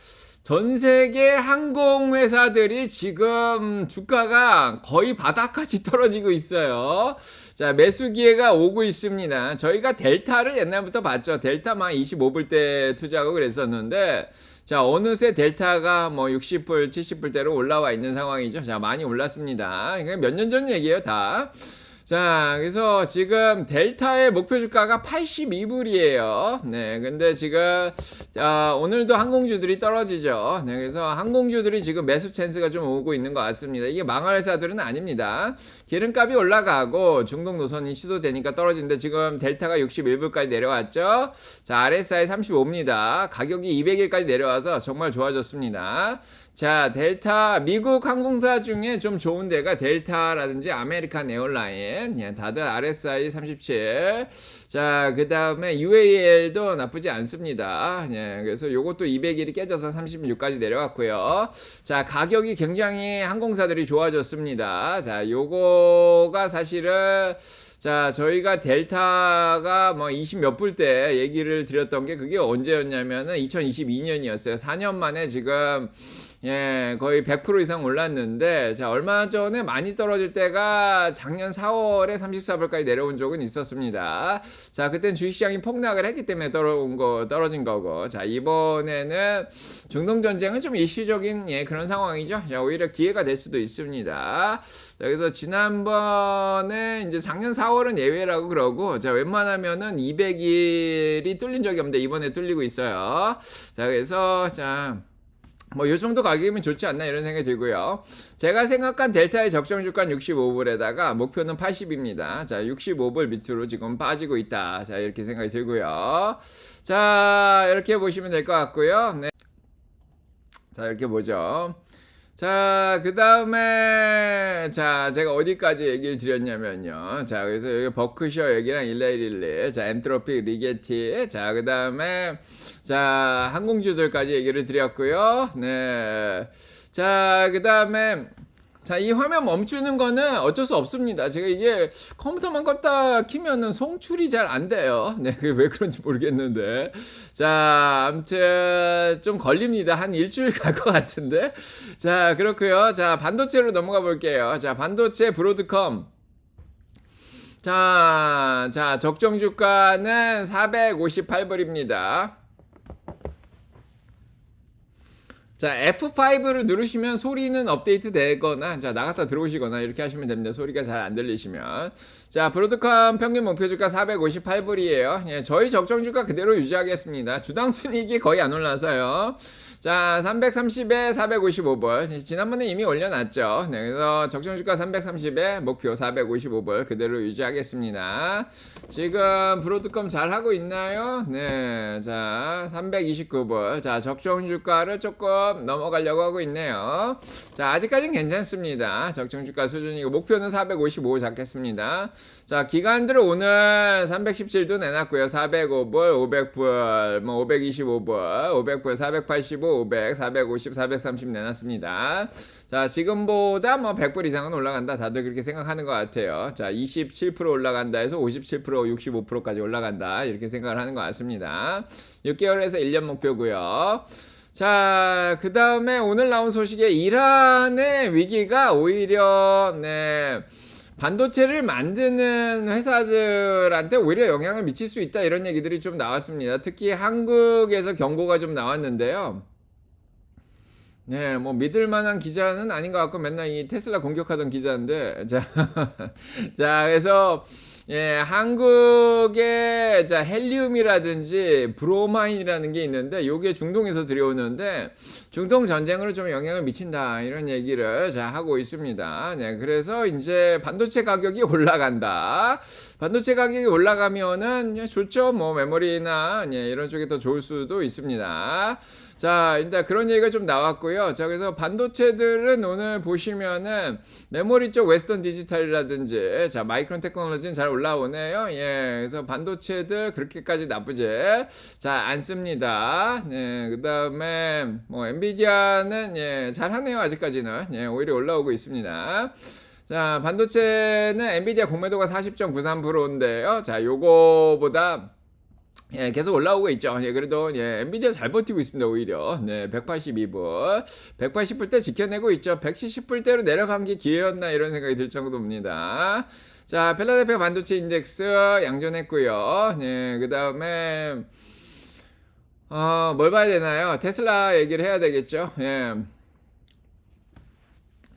A: 전 세계 항공회사들이 지금 주가가 거의 바닥까지 떨어지고 있어요. 자, 매수 기회가 오고 있습니다. 저희가 델타를 옛날부터 봤죠. 델타만 25불 때 투자하고 그랬었는데, 자, 어느새 델타가 뭐 60불, 70불대로 올라와 있는 상황이죠. 자, 많이 올랐습니다. 몇 년 전 얘기예요, 다. 자, 그래서 지금 델타의 목표 주가가 82불이에요. 네, 근데 지금 오늘도 항공주들이 떨어지죠. 네, 그래서 항공주들이 지금 매수 찬스가 좀 오고 있는 것 같습니다. 이게 망할 회사들은 아닙니다. 기름값이 올라가고 중동 노선이 취소되니까 떨어지는데 지금 델타가 61불까지 내려왔죠. 자, RSI 35입니다. 가격이 200일까지 내려와서 정말 좋아졌습니다. 자, 델타, 미국 항공사 중에 좀 좋은 데가 델타라든지 아메리칸 에어라인, 예, 다들 RSI 37. 자, 그 다음에 UAL도 나쁘지 않습니다. 예, 그래서 요것도 200일이 깨져서 36까지 내려왔고요. 자, 가격이 굉장히 항공사들이 좋아졌습니다. 자, 요거가 사실은 자, 저희가 델타가 뭐 20 몇 불 때 얘기를 드렸던 게 그게 언제였냐면은 2022년이었어요. 4년 만에 지금 예, 거의 100% 이상 올랐는데, 자, 얼마 전에 많이 떨어질 때가 작년 4월에 34불까지 내려온 적은 있었습니다. 자, 그땐 주식시장이 폭락을 했기 때문에 떨어진 거고, 자, 이번에는 중동전쟁은 좀 일시적인, 예, 그런 상황이죠. 자, 오히려 기회가 될 수도 있습니다. 자, 그래서 지난번에 이제 작년 4월은 예외라고 그러고, 자, 웬만하면은 200일이 뚫린 적이 없는데, 이번에 뚫리고 있어요. 자, 그래서, 자, 뭐 요 정도 가격이면 좋지 않나 이런 생각이 들고요. 제가 생각한 델타의 적정 주가는 65불에다가 목표는 80입니다. 자, 65불 밑으로 지금 빠지고 있다. 자, 이렇게 생각이 들고요. 자, 이렇게 보시면 될 것 같고요. 네. 자, 이렇게 보죠. 자, 그 다음에, 자, 제가 어디까지 얘기를 드렸냐면요. 자, 그래서 여기 버크셔 여기랑 1111, 자, 엔트로피, 리게티, 자, 그 다음에, 자, 항공주들까지 얘기를 드렸고요. 네. 자, 그 다음에, 자, 이 화면 멈추는 거는 어쩔 수 없습니다. 제가 이게 컴퓨터만 껐다 키면은 송출이 잘 안 돼요. 네, 그게 왜 그런지 모르겠는데. 자, 아무튼 좀 걸립니다. 한 일주일 갈 것 같은데. 자, 그렇고요. 자, 반도체로 넘어가 볼게요. 자, 반도체 브로드컴. 자, 적정 주가는 458불입니다. 자, F5를 누르시면 소리는 업데이트 되거나, 자, 나갔다 들어오시거나 이렇게 하시면 됩니다. 소리가 잘 안 들리시면. 자, 브로드컴 평균 목표 주가 458불이에요. 예, 저희 적정 주가 그대로 유지하겠습니다. 주당 순이익이 거의 안 올라서요. 자, 330에 455불. 지난번에 이미 올려놨죠. 네, 그래서 적정 주가 330에 목표 455불 그대로 유지하겠습니다. 지금 브로드컴 잘 하고 있나요? 네, 자, 329불. 자, 적정 주가를 조금 넘어가려고 하고 있네요. 자, 아직까지는 괜찮습니다. 적정 주가 수준이고 목표는 455 잡겠습니다. 자, 기관들은 오늘 317도 내놨고요. 405불, 500불, 뭐 525불, 500불, 485, 500, 450, 430 내놨습니다. 자, 지금보다 뭐 100불 이상은 올라간다. 다들 그렇게 생각하는 것 같아요. 자, 27% 올라간다 해서 57%, 65%까지 올라간다. 이렇게 생각을 하는 것 같습니다. 6개월에서 1년 목표고요. 자, 그 다음에 오늘 나온 소식에 이란의 위기가 오히려, 네, 반도체를 만드는 회사들한테 오히려 영향을 미칠 수 있다 이런 얘기들이 좀 나왔습니다. 특히 한국에서 경고가 좀 나왔는데요. 네, 뭐 믿을 만한 기자는 아닌 것 같고 맨날 이 테슬라 공격하던 기자인데, 자, 자, 그래서 예, 한국에 자 헬리움이라든지 브로마인이라는 게 있는데 요게 중동에서 들여오는데 중동 전쟁으로 좀 영향을 미친다 이런 얘기를 자 하고 있습니다. 네, 그래서 이제 반도체 가격이 올라간다. 반도체 가격이 올라가면은 예, 좋죠. 뭐 메모리나 예, 이런 쪽이 더 좋을 수도 있습니다. 자, 일단 그런 얘기가 좀 나왔고요. 자, 그래서 반도체들은 오늘 보시면은 메모리 쪽 웨스턴 디지털이라든지 자, 마이크론 테크놀로지는 잘 올라오네요. 예, 그래서 반도체들 그렇게까지 나쁘지 자, 않습니다. 예, 그 다음에 뭐 엔비디아는 예, 잘하네요. 아직까지는. 예, 오히려 올라오고 있습니다. 자, 반도체는 엔비디아 공매도가 40.93%인데요. 자, 요거보다 예, 계속 올라오고 있죠. 예, 그래도, 예, 엔비디아 잘 버티고 있습니다, 오히려. 네, 182불. 180불 대 지켜내고 있죠. 170불대로 내려간 게 기회였나, 이런 생각이 들 정도입니다. 자, 필라델피아 반도체 인덱스 양전했고요. 예, 그 다음에, 뭘 봐야 되나요? 테슬라 얘기를 해야 되겠죠. 예.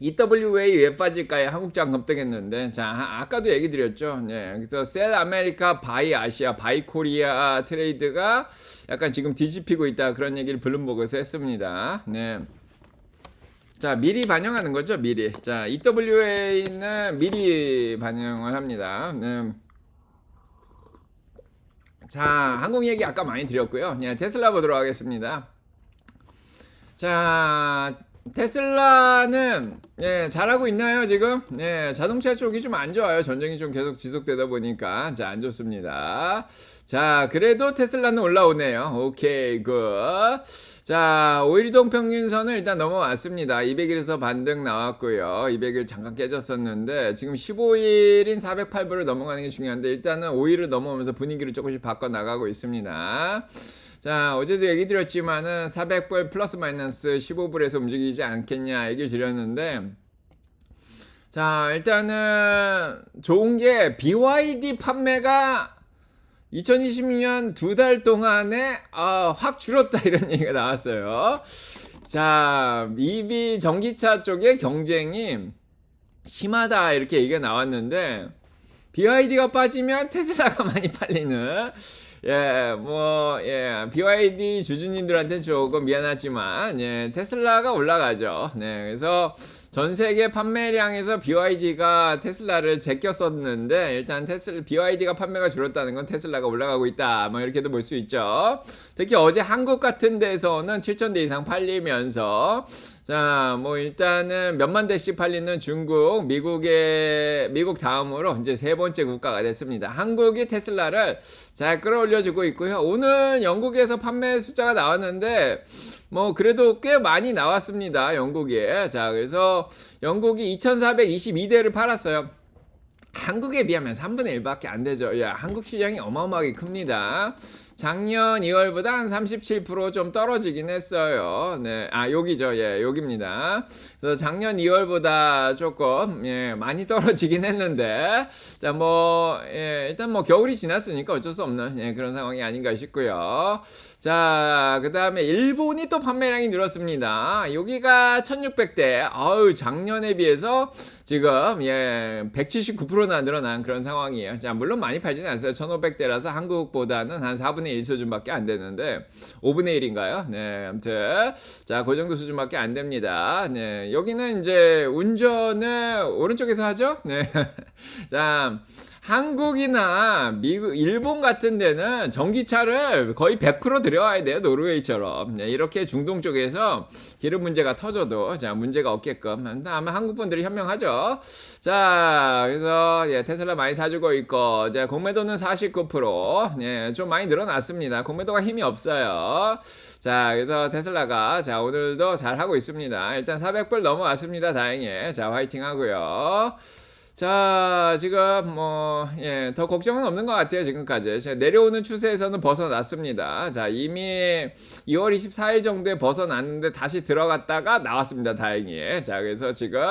A: EWA 왜 빠질까요? 한국장 급등했는데 자 아까도 얘기 드렸죠. 네, 그래서 셀 아메리카 바이 아시아 바이 코리아 트레이드가 약간 지금 뒤집히고 있다 그런 얘기를 블룸버그에서 했습니다. 네. 자 미리 반영하는 거죠. 미리. 자 EWA는 미리 반영을 합니다. 네. 자 항공 얘기 아까 많이 드렸고요. 네, 테슬라 보도록 하겠습니다. 자 테슬라는 예, 잘하고 있나요 지금? 예, 자동차 쪽이 좀 안 좋아요. 전쟁이 좀 계속 지속되다 보니까 자, 안 좋습니다. 자, 그래도 테슬라는 올라오네요. 오케이, 굿. 자, 5일 이동 평균선을 일단 넘어왔습니다. 200일에서 반등 나왔고요. 200일 잠깐 깨졌었는데 지금 15일인 408불을 넘어가는 게 중요한데 일단은 5일을 넘어오면서 분위기를 조금씩 바꿔 나가고 있습니다. 자, 어제도 얘기 드렸지만은 400불 플러스 마이너스 15불에서 움직이지 않겠냐 얘기를 드렸는데 자, 일단은 좋은 게 BYD 판매가 2020년 2달 동안에 확 줄었다 이런 얘기가 나왔어요. 자, EV 전기차 쪽의 경쟁이 심하다 이렇게 얘기가 나왔는데 BYD가 빠지면 테슬라가 많이 팔리는 예, 뭐, 예, BYD 주주님들한테 조금 미안하지만, 예, 테슬라가 올라가죠. 네, 그래서 전 세계 판매량에서 BYD가 테슬라를 제꼈었는데, 일단 BYD가 판매가 줄었다는 건 테슬라가 올라가고 있다. 뭐, 이렇게도 볼 수 있죠. 특히 어제 한국 같은 데서는 7,000대 이상 팔리면서, 자, 뭐, 일단은 몇만 대씩 팔리는 중국, 미국 다음으로 이제 세 번째 국가가 됐습니다. 한국이 테슬라를 잘 끌어올려주고 있고요. 오늘 영국에서 판매 숫자가 나왔는데, 뭐, 그래도 꽤 많이 나왔습니다. 영국에. 자, 그래서 영국이 2,422대를 팔았어요. 한국에 비하면 3분의 1밖에 안 되죠. 야, 한국 시장이 어마어마하게 큽니다. 작년 2월보다 한 37% 떨어지긴 했어요. 네, 여기죠. 예, 여기입니다. 그래서 작년 2월보다 조금, 예, 많이 떨어지긴 했는데, 자, 뭐, 예, 일단 뭐 겨울이 지났으니까 어쩔 수 없는, 예, 그런 상황이 아닌가 싶고요. 자, 그 다음에 일본이 또 판매량이 늘었습니다. 여기가 1600대. 아유, 작년에 비해서 지금, 179%나 늘어난 그런 상황이에요. 자, 물론 많이 팔지는 않았어요. 1500대라서 한국보다는 한 4분의 1 수준밖에 안 되는데, 5분의 1인가요? 네, 아무튼. 자, 그 정도 수준밖에 안 됩니다. 네, 여기는 이제 운전을 오른쪽에서 하죠? 네. 자, 한국이나 미국, 일본 같은 데는 전기차를 거의 100% 들여와야 돼요. 노르웨이처럼. 네, 이렇게 중동 쪽에서 기름 문제가 터져도 자, 문제가 없게끔. 아마 한국 분들이 현명하죠. 자, 그래서 테슬라 많이 사주고 있고, 자, 공매도는 49%. 예, 좀 많이 늘어났습니다. 공매도가 힘이 없어요. 자, 그래서 테슬라가 자, 오늘도 잘 하고 있습니다. 일단 400불 넘어왔습니다. 다행히. 자, 화이팅 하고요. 자, 지금 더 걱정은 없는 것 같아요. 지금까지 자, 내려오는 추세에서는 벗어났습니다. 자, 이미 2월 24일 정도에 벗어났는데 다시 들어갔다가 나왔습니다. 다행히. 자, 그래서 지금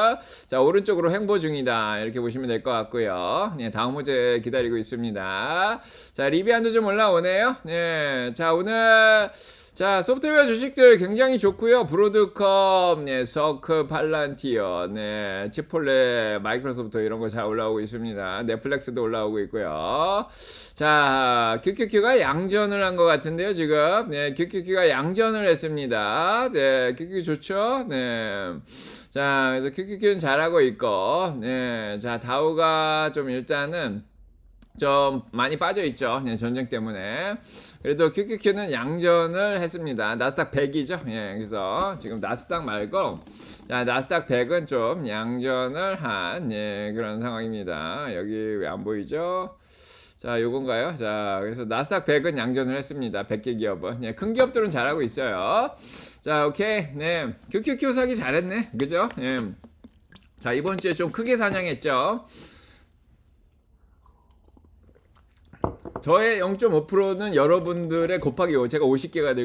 A: 자, 오른쪽으로 횡보 중이다. 이렇게 보시면 될 것 같고요. 다음 호재 기다리고 있습니다. 자, 리비안도 좀 올라오네요. 자, 오늘 자, 소프트웨어 주식들 굉장히 좋고요. 브로드컴, 서크, 팔란티어, 치폴레, 마이크로소프트 이런 거 잘 올라오고 있습니다. 넷플릭스도 올라오고 있고요. 자, QQQ가 양전을 한 것 같은데요, 지금. QQQ가 양전을 했습니다. QQQ 좋죠? 자, 그래서 QQQ는 잘하고 있고, 자, 다우가 좀 일단은 좀 많이 빠져있죠. 전쟁 때문에. 그래도 QQQ는 양전을 했습니다. 나스닥 100이죠. 그래서 지금 나스닥 말고, 자, 나스닥 100은 좀 양전을 한, 그런 상황입니다. 여기 왜 안 보이죠? 자, 요건가요? 자, 그래서 나스닥 100은 양전을 했습니다. 100개 기업은. 큰 기업들은 잘하고 있어요. 자, 오케이. QQQ 사기 잘했네. 그죠? 자, 이번 주에 좀 크게 사냥했죠. 저의 0.5%는 여러분들의 곱하기 5, 제가 50개가